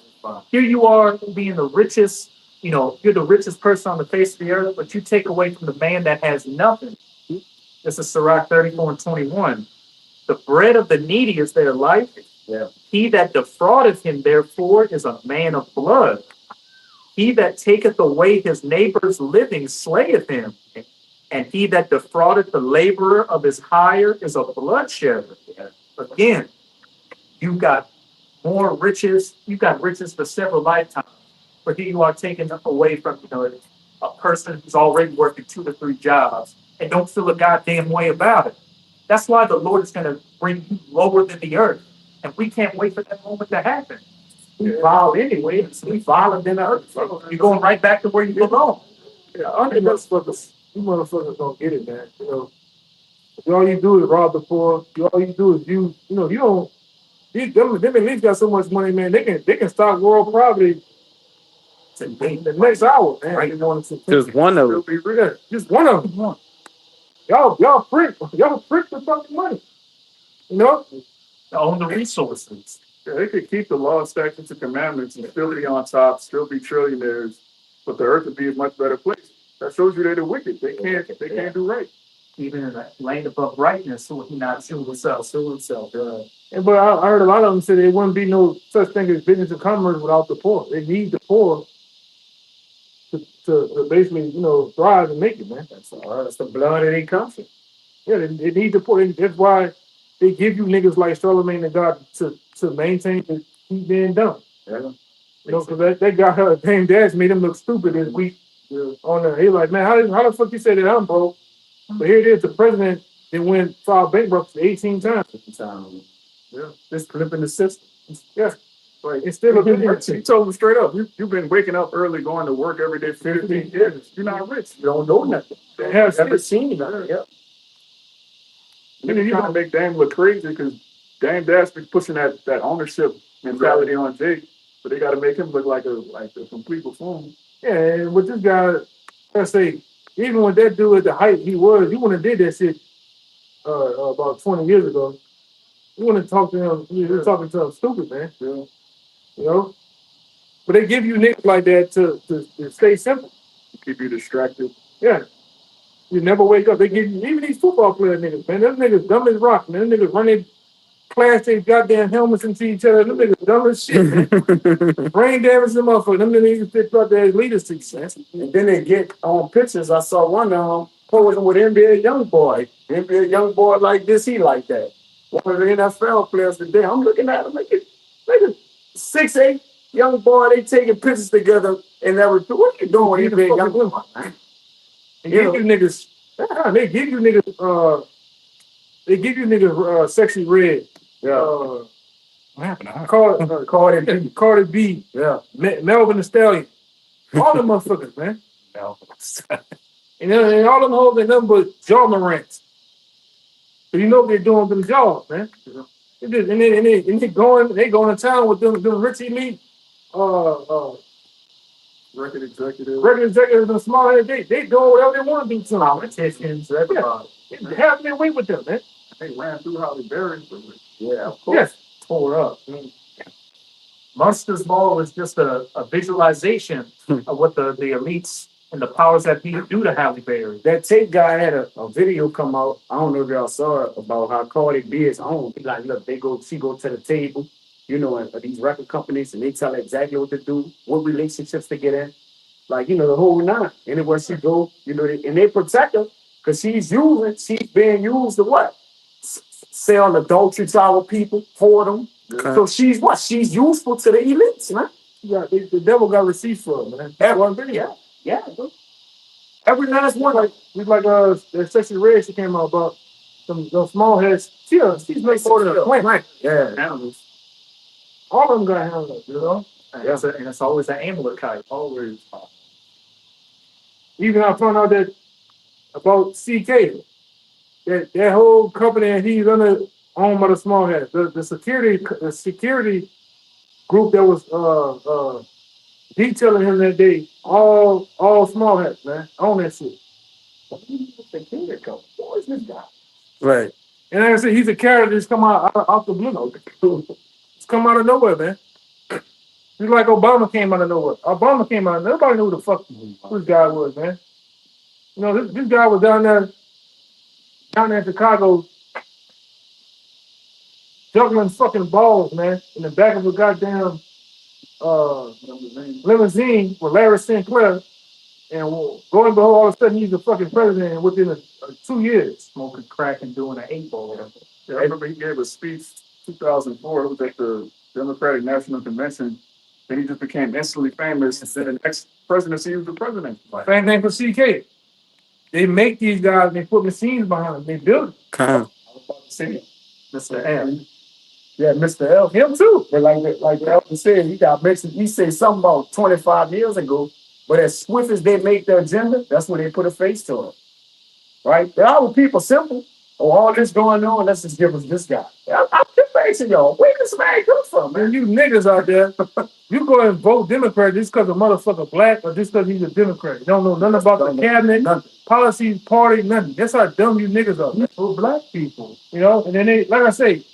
Here you are being the richest, you're the richest person on the face of the earth, but you take away from the man that has nothing. This is Sirach 34:21. The bread of the needy is their life. Yeah. He that defraudeth him, therefore, is a man of blood. He that taketh away his neighbor's living slayeth him. And he that defraudeth the laborer of his hire is a bloodshed. Again, you got more riches, you got riches for several lifetimes. But here you are taking away from a person who's already working 2 to 3 jobs and don't feel a goddamn way about it. That's why the Lord is going to bring you lower than the earth. And we can't wait for that moment to happen. We vile anyway, so we violent than the earth. You're going right back to where you belong. Yeah, you motherfuckers don't get it, man. All you do is rob the poor. All you do is you don't. Them at least got so much money, man. They can stop world poverty the next hour, man. Right. Just one of them. Yeah, just one of them. Y'all freak the fucking money. To own the resources. Yeah, they could keep the law, statutes, and commandments and still be on top, still be trillionaires, but the earth would be a much better place. That shows you they're the wicked. They can't do right. Even in the land of uprightness, so he not sue himself. But I heard a lot of them say there wouldn't be no such thing as business and commerce without the poor. They need the poor to basically, thrive and make it, man. That's the blood of their country. Yeah, they need the poor. That's why they give you niggas like Shalawam and God to maintain and keep being dumb. Yeah. Because that guy, her damn dads made him look stupid this week. On there, he like, man, how the fuck you say that I'm broke? But here it is, the president that went filed bankruptcy 18 times. Yeah, just flipping the system. Yeah, right. It's still a good He told him straight up, you've been waking up early, going to work every day for 15 years. You're not rich. You don't know nothing. They have Never seen nothing. Yeah. You're trying to make Dame look crazy because Dame Dash be pushing that ownership mentality on Jake, but they got to make him look like a complete buffoon. Yeah, and with this guy, I say, even with that dude at the height he was, you wouldn't have did that shit about 20 years ago. You wouldn't talk to him. You're talking to him stupid, man. Yeah. But they give you niggas like that to stay simple. Keep you distracted. Yeah. You never wake up. They give you, even these football player niggas, man. Them niggas dumb as rock, man. Them niggas running plastic goddamn helmets into each other. Them niggas dumb as shit, man. Brain damage them motherfucker. Them niggas picked up their leadership, man. And then they get on pictures. I saw one of them posing with NBA young boy. NBA young boy like this, he like that. One of the NFL players today. I'm looking at him like a 6'8" young boy. They taking pictures together and everything. What you doing with NBA young boy, man? They give you niggas. They give you niggas sexy red. Yeah. What happened to her? Cardi B. Yeah. Melvin the Stallion. All them motherfuckers, man. No. And all them hoes ain't nothing but jaw marants. So you know what they're doing with them jaws, man. And they going to town with them rich elite Record executive. and small head. They doing whatever they want to do to them. Politicians, everybody. They have their way with them, man. They ran through Holly Berry. Yeah, of course. Yes. Tore up. Monsters Ball is just a visualization of what the elites and the powers that be do to Halle Berry. That tape guy had a video come out. I don't know if y'all saw it about how Cardi B is on. He like, look, she go to the table, at these record companies, and they tell her exactly what to do, what relationships to get in, like the whole nine. Anywhere she go, and they protect her because she's being used to what? Sell adultery to our people, hoard them. Okay. So she's what? She's useful to the elites, man. Yeah, the devil got receipts for it, man. That one video. Yeah. Every last one. Like that sexy red she came out about those small heads. She's made for the plant. Yeah. Animals. All of them got handled, And it's always an amulet kite. Always. Even I found out that about CK, that whole company that he's owned by the small heads. The security group that was detailing him that day, all small heads, man, on that shit. Here it comes. Who is this guy? Right. And like I said, he's a character that's come out the blue. It's come out of nowhere, man. Just like Obama came out of nowhere. Obama came out of nowhere. Nobody knew who the fuck this guy was, man. You know, this guy was down there in Chicago, juggling fucking balls, man, in the back of a goddamn limousine with Larry Sinclair. And lo and behold, all of a sudden he's the fucking president within 2 years. Smoking crack and doing an 8-ball. Yeah, I remember he gave a speech 2004. It was at the Democratic National Convention. Then he just became instantly famous. And then the next presidency, he was the president. Same thing for CK. They make these guys, and they put machines behind them. They build it. Come. I was about to say, Mr. M. Yeah, Mr. L. Him too. But like the elder said, he got mentioned. He said something about 25 years ago. But as swift as they make the agenda, that's when they put a face to it. Right? There are people simple. Oh, all this going on, let's just give us this guy. I'm just asking y'all, where this man come from, man? Man, you niggas out there, you go and vote Democrat just because a motherfucker black or just because he's a Democrat. You don't know nothing about the cabinet, Nothing. policies, party, nothing. That's how dumb you niggas are. For black people, you know? And then they, like I say,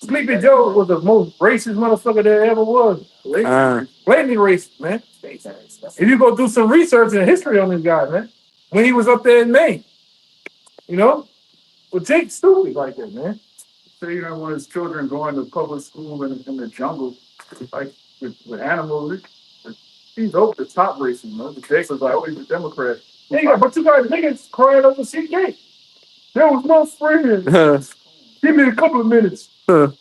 Sleepy Joe was the most racist motherfucker there ever was. Blatantly racist, man. If you go do some research and history on this guy, man, when he was up there in Maine, you know? Well, Jake's stupid like that, man. say, when his children going to public school in the jungle, like with animals, he's over the top racing, The Jake was like, oh, he's a Democrat. Yeah, but you guys niggas crying over CK. There was no friend. Give me a couple of minutes. And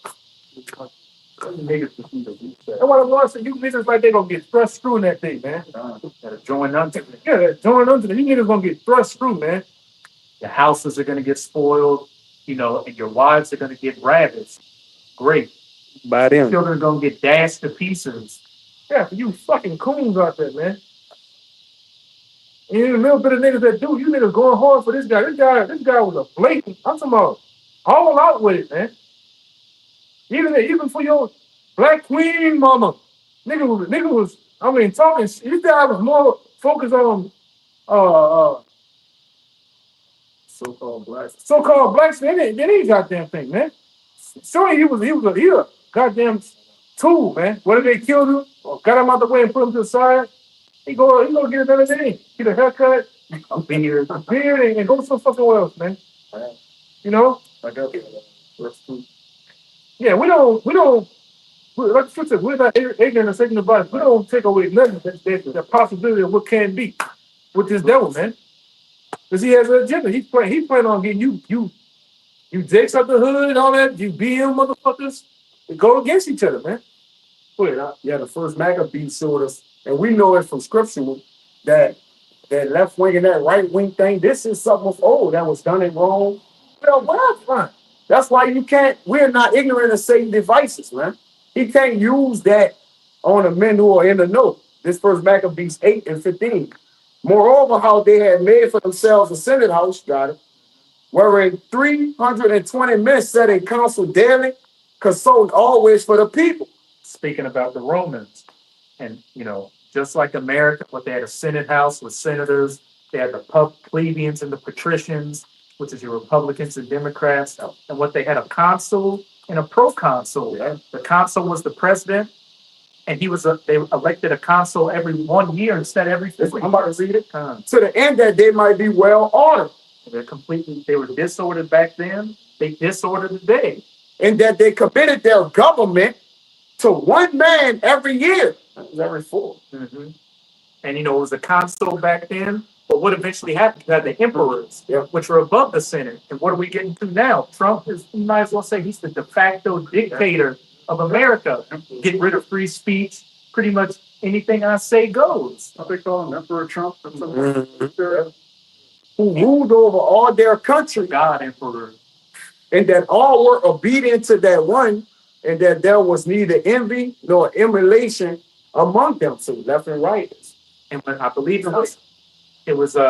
what I want to say, you niggas like they gonna get thrust through in that thing, man. Gotta join unto it. Yeah, join onto it. You niggas gonna get thrust through, man. Your houses are gonna get spoiled, and your wives are gonna get ravaged. Great. By them. Children are gonna get dashed to pieces. Yeah, for you fucking coons out there, man. And a little bit of niggas that do, you niggas going hard for this guy. This guy was a blatant. I'm talking about all out with it, man. Even for your black queen mama, nigga was. I mean, talking. This guy was more focused on So-called blacks than any goddamn thing, man. So he was a goddamn tool, man. Whether they killed him or got him out the way and put him to the side, he go get another thing, get a haircut, a beard, and go some fucking else, man. You know? Yeah, we don't. Like I said, we're not ignorant of Satan about it. We don't take away nothing. The possibility of what can be with this devil, man. Because he has an agenda. He plan on getting you Jakes out the hood and all that. You BM motherfuckers. They go against each other, man. Yeah, the first Maccabees showed us, and we know it from scripture that left wing and that right wing thing. This is something of old that was done in Rome. Well, fine. That's why we're not ignorant of Satan's devices, man. He can't use that on the men who are in the know. This first Maccabees 8 and 15. Moreover, how they had made for themselves a Senate house, got it, wherein 320 men sat in council daily, consulting always for the people. Speaking about the Romans, and just like America, what they had a Senate house with senators, they had the plebeians and the patricians, which is your Republicans and Democrats, and what they had a consul and a proconsul. Yeah. The consul was the president, and they elected a consul every 1 year instead of every 4 I'm about to read it. years. To the end that they might be well ordered, They were disordered back then. They disordered today. and that they committed their government to one man every year. That was every 4. Mm-hmm. And it was a consul back then. But what eventually happened? You had the emperors, which were above the Senate. And what are we getting to now? Trump is, you might as well say, he's the de facto dictator of America. Get rid of free speech. Pretty much anything I say goes. What they call him, Emperor Trump? Who ruled over all their country, God emperor. and that all were obedient to that one, and that there was neither envy nor emulation among them, so left and right. And when I believe it was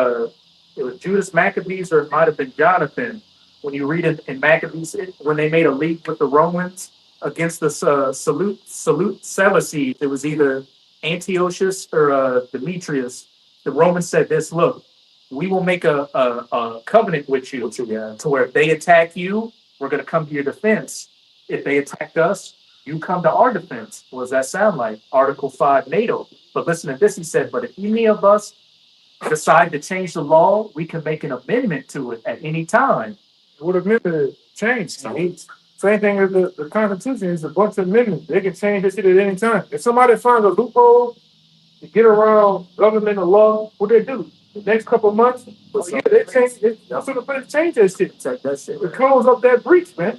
Judas Maccabees, or it might have been Jonathan. When you read it in Maccabees, when they made a league with the Romans against the Salute Seleucids, it was either Antiochus or Demetrius. The Romans said this: look, we will make a covenant with you to where if they attack you, we're going to come to your defense. If they attack us, you come to our defense. What does that sound like? Article 5 NATO. But listen to this, he said, but if any of us decide to change the law, we can make an amendment to it at any time. What amendment changed? Same thing as the Constitution. It's a bunch of amendments. They can change this shit at any time. If somebody finds a loophole to get around government or law, what they do? The next couple of months, they change it. That's what the change that shit. That's it. It close up that breach, man.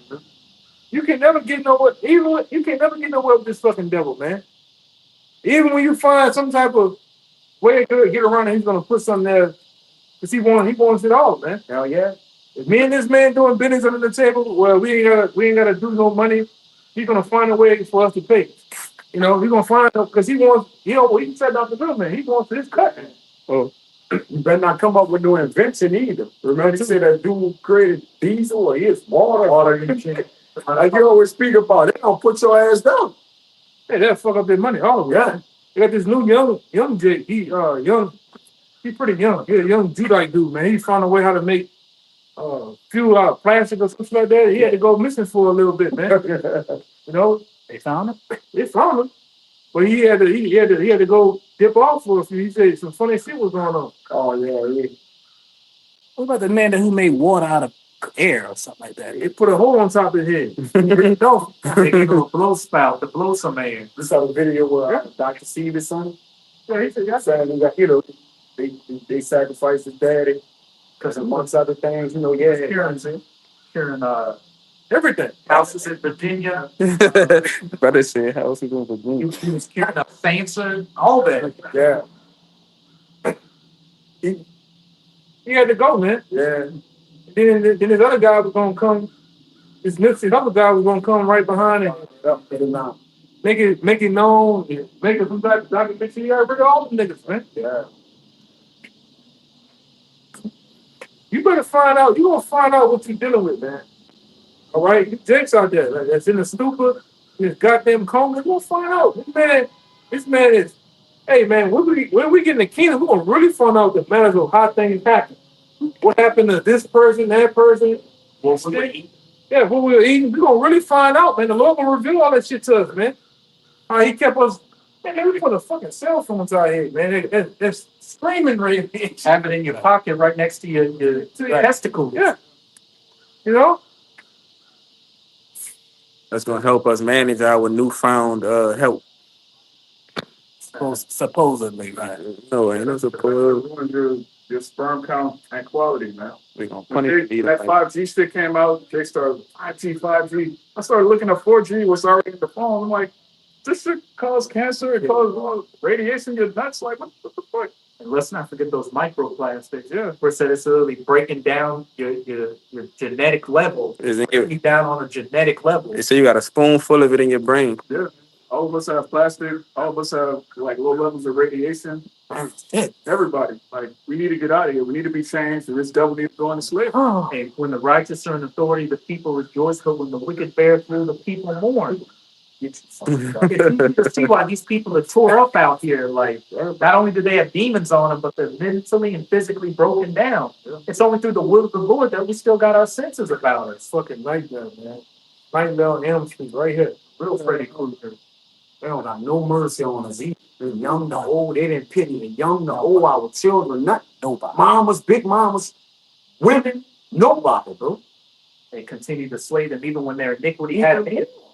You can never get nowhere. You can never get nowhere with this fucking devil, man. Even when you find some type of way to get around it, he's gonna put something there because he wants it all, man. Hell yeah. If me and this man doing business under the table, well, we ain't gotta do no money. He's gonna find a way for us to pay. You know, he's gonna find because he said out the middleman. He wants his cut. Oh, you better not come up with no invention either. Remember, he said that dude created diesel or his water and shit. Like you always speak about, they gonna put your ass down. Hey, they'll fuck up their money all of it. Yeah. They got this new young Jake. He pretty young. He's a young Judite dude, man. He found a way how to make few plastic or something like that. He had to go missing for a little bit, man. You know, They found him? they found him, but he had to go dip off for a few. He said some funny shit was going on. Oh yeah. What about the man who made water out of air or something like that? They put a hole on top of his head. No, They gave him a blow spout to blow some air. This saw the video where Dr. Stevens' son. yeah, he said that's Saying that, they sacrificed his daddy because amongst other things, Kieran, everything. houses in Virginia. Brother said houses in Virginia. He was carrying a fencer, all that. Yeah. He had to go, man. Yeah. Then his other guy was gonna come. His other guy was gonna come right behind and make it known, make it some type of documentary. You gotta bring all the niggas, man. Yeah. You better find out. You gonna find out what you're dealing with, man. All right, you Jake's out there that's in the stupor, in his goddamn coma. You gonna find out. This man is. Hey, man, when we get in the kingdom, we're gonna really find out the matters of how things happen. What happened to this person, that person? What we were eating. Yeah, what we were eating. We're gonna really find out, man. The Lord gonna reveal all that shit to us, man. How he kept us. Man, we put a fucking cell phones out here, man. It's screaming right here. Have it in your pocket right next to your testicles. Yeah. You know? That's gonna help us manage our newfound health. Supposedly, right? No, ain't no support. Ruin your sperm count and quality, man. We gonna When punish that 5G stick came out, they started 5G. I started looking at 4G, what's already in the phone. I'm like, this shit cause cancer, it causes radiation, you're nuts. Like, what the fuck? And let's not forget those microplastics. Yeah, where it said it's literally breaking down your genetic level. Is in your, Breaking down on a genetic level. they say you got a spoonful of it in your brain. Yeah. All of us have plastic. All of us have like low levels of radiation. Everybody, like, we need to get out of here. We need to be changed. And this devil needs to go into slavery. Oh, and when the righteous are in authority, the people rejoice. But when the wicked bear through, the people mourn. It's easy to see why these people are tore up out here. Like, not only do they have demons on them, but they're mentally and physically broken down. It's only through the will of the Lord that we still got our senses about us. Fucking nightmare, man. Nightmare on Elm Street right here. Real Freddy Krueger. They don't got no mercy on us either. The young, the old, they didn't pity the young, the old, our children, not nobody. Mamas, big mamas, women, nobody, bro. They continue to slay them even when their iniquity had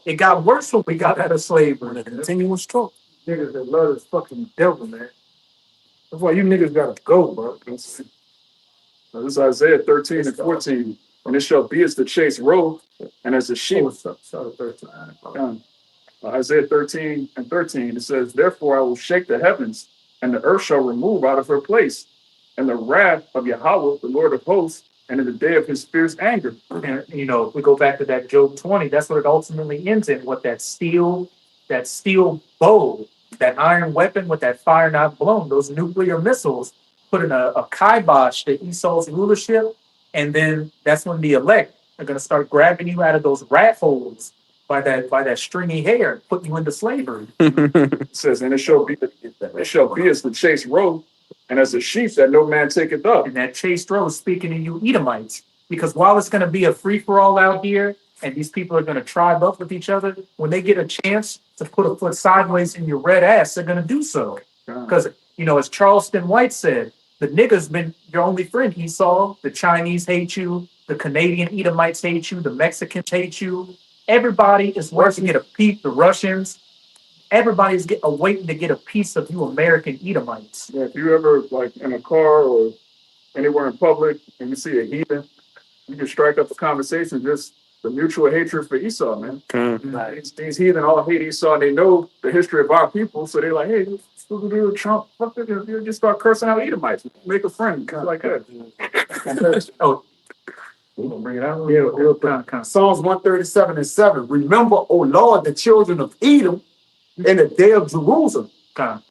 it got worse when we got out of slavery. Continuous stroke. Niggas that love this fucking devil, man. That's why you niggas gotta go, bro. Now, this is Isaiah 13 and 14. And it shall be as the chase road, and as the sheep. Isaiah 13 and 13, it says, therefore I will shake the heavens, and the earth shall remove out of her place, and the wrath of Yahawah, the Lord of hosts, and in the day of his fierce anger. And you know, if we go back to that Job 20, that's what it ultimately ends in, with that steel bow, that iron weapon with that fire not blown, those nuclear missiles, putting a kibosh to Esau's rulership, and then that's when the elect are gonna start grabbing you out of those rat holes by that stringy hair, putting you into slavery. It says, and it shall be as the chase road, and as a sheep that no man taketh up. And that chaste row is speaking to you Edomites. Because while it's going to be a free-for-all out here, and these people are going to tribe up with each other, when they get a chance to put a foot sideways in your red ass, they're going to do so. Because, you know, as Charleston White said, the nigga's been your only friend, Esau. The Chinese hate you. The Canadian Edomites hate you. The Mexicans hate you. Everybody is waiting to get a piece. The Russians. Everybody's waiting to get a piece of you American Edomites. Yeah, if you ever like in a car or anywhere in public and you see a heathen, you can strike up a conversation, just the mutual hatred for Esau, man. These heathen all hate Esau and they know the history of our people, so they're like, hey, Trump, fuck it, you just start cursing out Edomites, make a friend, kind of like that. Oh, we're gonna bring it out. Yeah, Psalms 137:7. Remember, O Lord, the children of Edom in the day of Jerusalem. Psalms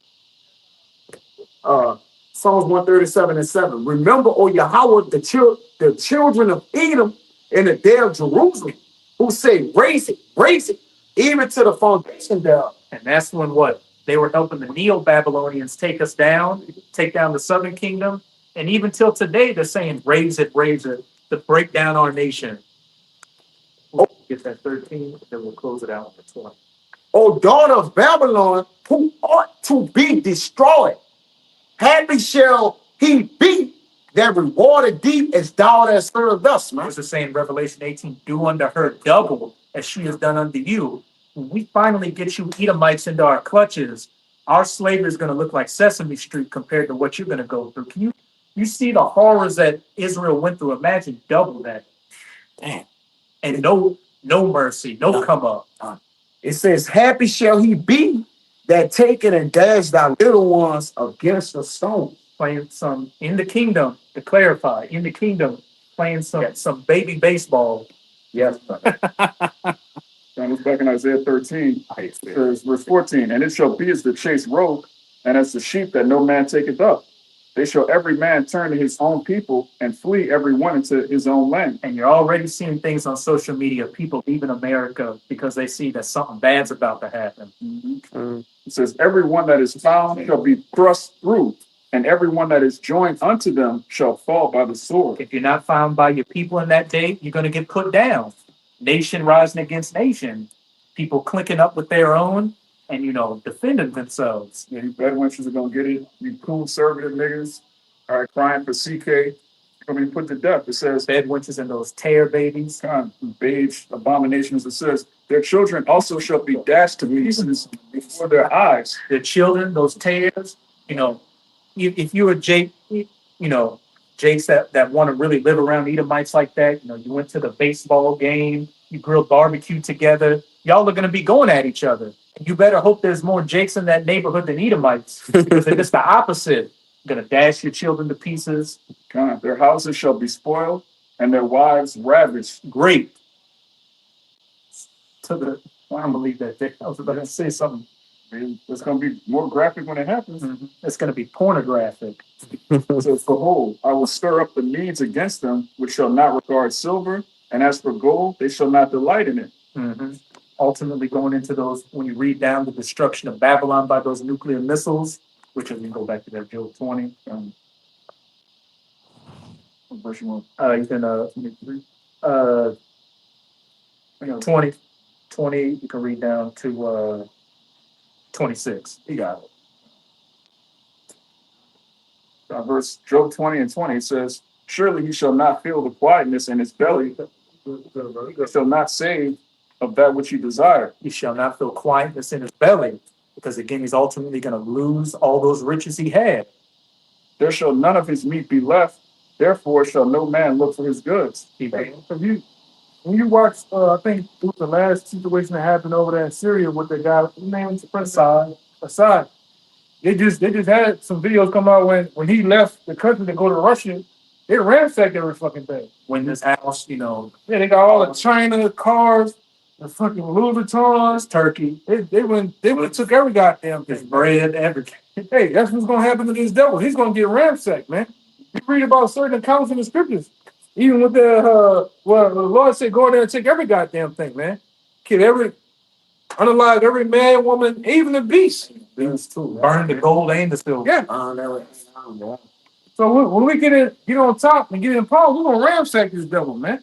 137:7. Remember, O Yahawah, the children of Edom in the day of Jerusalem, who say, raise it, even to the foundation thereof. And that's when what? They were helping the Neo-Babylonians take us down, take down the southern kingdom. And even till today, they're saying, raise it, to break down our nation. We'll get that 13, then we'll close it out on the 20. O daughter of Babylon, who ought to be destroyed. Happy shall he be that rewarded thee as thou hast served us, man. What's it saying in Revelation 18? Do unto her double as she has done unto you. When we finally get you Edomites into our clutches, our slavery is going to look like Sesame Street compared to what you're going to go through. Can you see the horrors that Israel went through? Imagine double that. Damn. And no mercy, no come up. It says, happy shall he be that taketh and dash thy little ones against a stone. Playing some in the kingdom, to clarify, in the kingdom, playing some baby baseball. Yes, brother. And it's back in Isaiah 13, it says, verse 14, and it shall be as the chased roe, and as the sheep that no man taketh up. They shall every man turn to his own people and flee every one into his own land. And you're already seeing things on social media, people leaving America because they see that something bad's about to happen. It says, every one that is found shall be thrust through, and every one that is joined unto them shall fall by the sword. If you're not found by your people in that day, you're going to get put down. Nation rising against nation, people clicking up with their own and, defending themselves. Yeah, you bad wenches are going to get it. You conservative niggas are crying for CK. You're going to be put to death. It says, Bed wenches and those tear babies. beige abominations. It says, their children also shall be dashed to pieces before their eyes. Their children, those tears, if you're a Jake, Jakes that want to really live around Edomites like that, you went to the baseball game, you grilled barbecue together, y'all are going to be going at each other. You better hope there's more Jakes in that neighborhood than Edomites, because if it's the opposite, going to dash your children to pieces. Their houses shall be spoiled, and their wives ravished. Great. I don't believe that. I was about to say something. It's going to be more graphic when it happens. It's going to be pornographic. It says, behold, I will stir up the Medes against them, which shall not regard silver, and as for gold, they shall not delight in it. Ultimately going into those, when you read down the destruction of Babylon by those nuclear missiles, which is, we go back to that Job 20. What verse you want? You can 20, you can read down to 26. You got it. Verse Job 20 and 20 says, surely he shall not feel the quietness in his belly, he shall not save of that which he desired. He shall not feel quietness in his belly, because again, he's ultimately going to lose all those riches he had. There shall none of his meat be left, therefore shall no man look for his goods. When you watch, I think it was the last situation that happened over there in Syria with the guy, his name was Assad. They just had some videos come out when he left the country to go to Russia. They ransacked every fucking thing. When this house, Yeah, they got all the China cars, the fucking Louis Vuittons, turkey, they went took every goddamn his thing. bread, everything. Hey, that's what's gonna happen to this devil. He's gonna get ransacked, man. You read about certain accounts in the scriptures. Even with the Lord said, go in there and take every goddamn thing, man. Kill unalive every man, woman, even the beast. Burn the gold and the silver. Yeah. So when we get on top and get in power, we're gonna ransack this devil, man.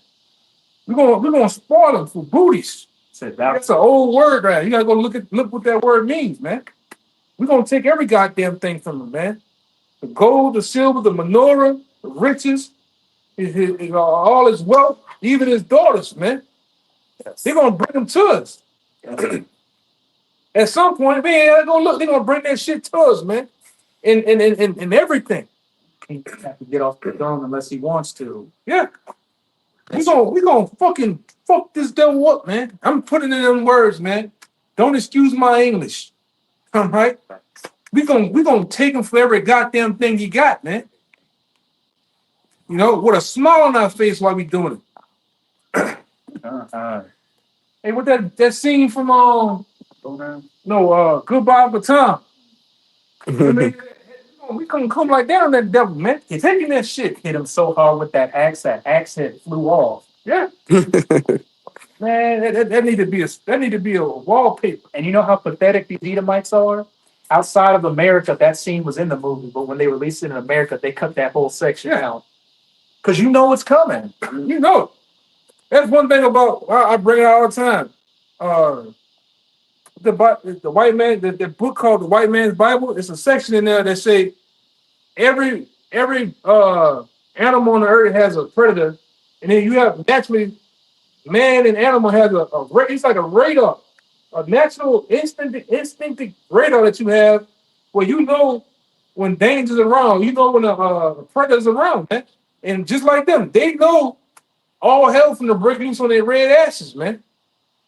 We're gonna spoil him for booties. Said that. That's an old word, right? You gotta go look what that word means, man. We're gonna take every goddamn thing from him, man. The gold, the silver, the menorah, the riches, all his wealth, even his daughters, man. They're gonna bring them to us. At some point, man, they're gonna bring that shit to us, man. And everything. He have to get off the throne unless he wants to. Yeah. We gonna fucking fuck this devil up, man. I'm putting it in words, man. Don't excuse my English. All right? We gonna take him for every goddamn thing he got, man. You know, with a smile on our face while we doing it. Hey, what that scene from Goodbye for Tom. We couldn't come like that on that devil, man. He's taking that shit. Hit him so hard with that axe head flew off. Yeah. Man, that need to be a wallpaper. And you know how pathetic these Edomites are? Outside of America, that scene was in the movie, but when they released it in America, they cut that whole section out. Because you know it's coming. You know it. That's one thing about I bring it out all the time. The white man, the book called The White Man's Bible, it's a section in there that say every animal on the earth has a predator, and then you have naturally man and animal has it's like a radar, a natural instinctive radar that you have where you know when danger's around, you know when a predator's around, man. And just like them, they know all hell from the break loose on their red asses, man.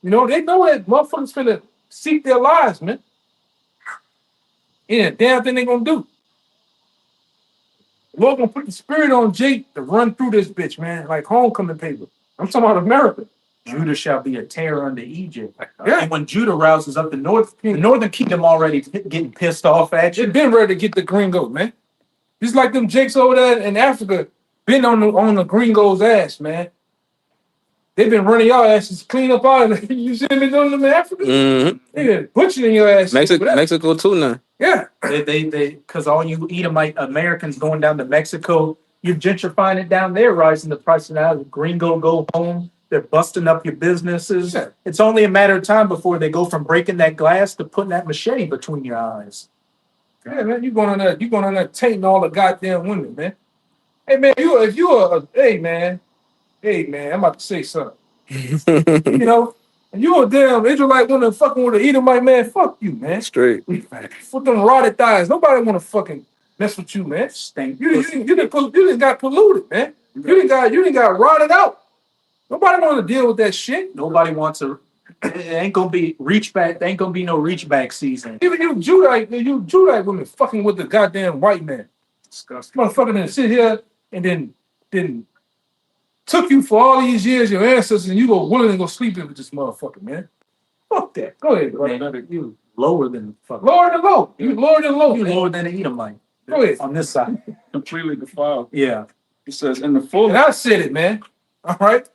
You know, they know that motherfuckers finna seek their lives, man. Yeah, damn thing they gonna do. The Lord gonna put the spirit on Jake to run through this bitch, man, like homecoming paper. I'm talking about America. Judah shall be a terror unto Egypt. Yeah. And when Judah rouses up the northern kingdom already getting pissed off at you. They've been ready to get the gringos, man. Just like them Jakes over there in Africa been on the gringos' ass, man. They've been running y'all asses clean up out of you see them doing them in Africa? Mm-hmm. They been butchering your ass. Mexico too now. Yeah. They because all you Edomite Americans going down to Mexico, you're gentrifying it down there, rising the price now. The gringo go home. They're busting up your businesses. Yeah. It's only a matter of time before they go from breaking that glass to putting that machete between your eyes. Yeah, man, you going on there tainting all the goddamn women, man. Hey man, hey man, I'm about to say something. You know, and you a damn Israelite woman fucking with an Edomite man, fuck you, man. Straight. With them rotted thighs. Nobody wanna fucking mess with you, man. Stink. You didn't got polluted, man. You didn't got rotted out. Nobody want to deal with that shit. Nobody wants to. It ain't gonna be reach back. There ain't gonna be no reach back season. Even you Judite women fucking with the goddamn white man. Disgusting. Motherfucker didn't sit here and then took you for all these years, your ancestors, and you go willing to go sleep in with this motherfucker, man. Fuck that. Go ahead, bro. Man, you lower than fuck. Lower than low. You lower than low. You man. lower than an Edomite. Go ahead. On this side. Completely defiled. Yeah. It says, in the And fullness, I said it, man. All right.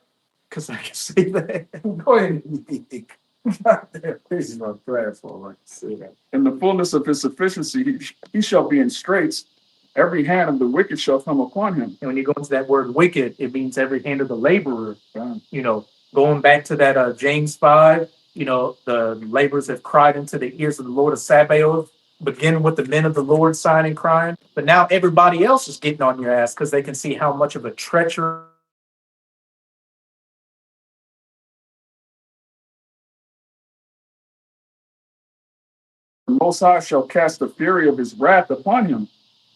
Because I can say that. Go ahead. This is my prayer for like to say that. in the fullness of his sufficiency, he shall be in straits. Every hand of the wicked shall come upon him. And when you go into that word wicked, it means every hand of the laborer. You know, going back to that James 5, you know, the laborers have cried into the ears of the Lord of Sabaoth, beginning with the men of the Lord sighing and crying. But now everybody else is getting on your ass because they can see how much of a treacherous The Most High shall cast the fury of his wrath upon him,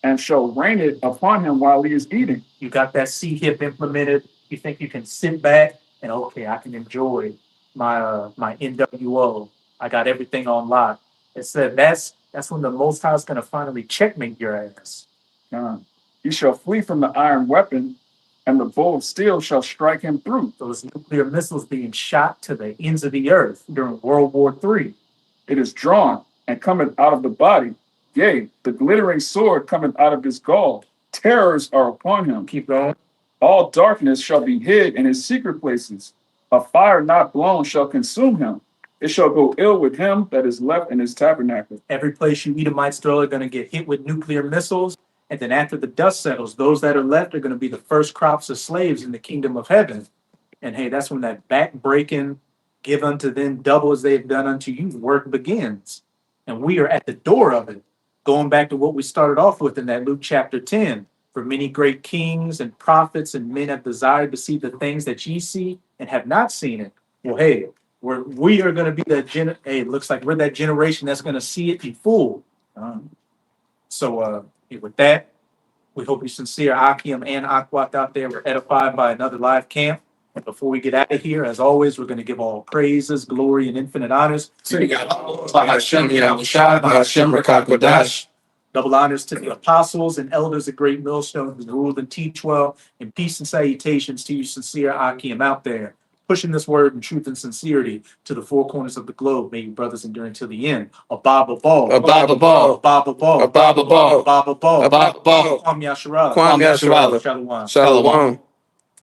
and shall rain it upon him while he is eating. you got that C-hip implemented. You think you can sit back and okay, I can enjoy my my NWO. I got everything on lock. It said that's when the Most High is going to finally checkmate your ass. He shall flee from the iron weapon, and the bow of steel shall strike him through. Those nuclear missiles being shot to the ends of the earth during World War III. It is drawn and cometh out of the body. Yea, the glittering sword cometh out of his gall. Terrors are upon him. Keep going. All darkness shall be hid in his secret places. A fire not blown shall consume him. It shall go ill with him that is left in his tabernacle. Every place you Edomites throw are going to get hit with nuclear missiles. And then after the dust settles, those that are left are going to be the first crops of slaves in the kingdom of heaven. And hey, that's when that back breaking, give unto them double as they have done unto you, work begins. And we are at the door of it. Going back to what we started off with in that Luke chapter 10. For many great kings and prophets and men have desired to see the things that ye see and have not seen it. Well, hey, we are going to be that hey, it looks like we're that generation that's going to see it in full. So with that, we hope you sincere Akim and Akwat out there were edified by another live camp. And before we get out of here, as always, we're going to give all praises, glory, and infinite honors. Bahasham Yahawashi, Bahasham Rakakadash. Double honors to the apostles and elders of Great Millstone who ruled and teach well, and peace and salutations to you sincere Akim out there, pushing this word in truth and sincerity to the four corners of the globe. May you brothers endure until the end. A Baba Ball. A Baba Ball. A Baba Ball. A Baba Ball. A Baba Ball. A Baba Ball. Kwam Yasharala. Kwam Yasharala. Shalawam. Shalawam.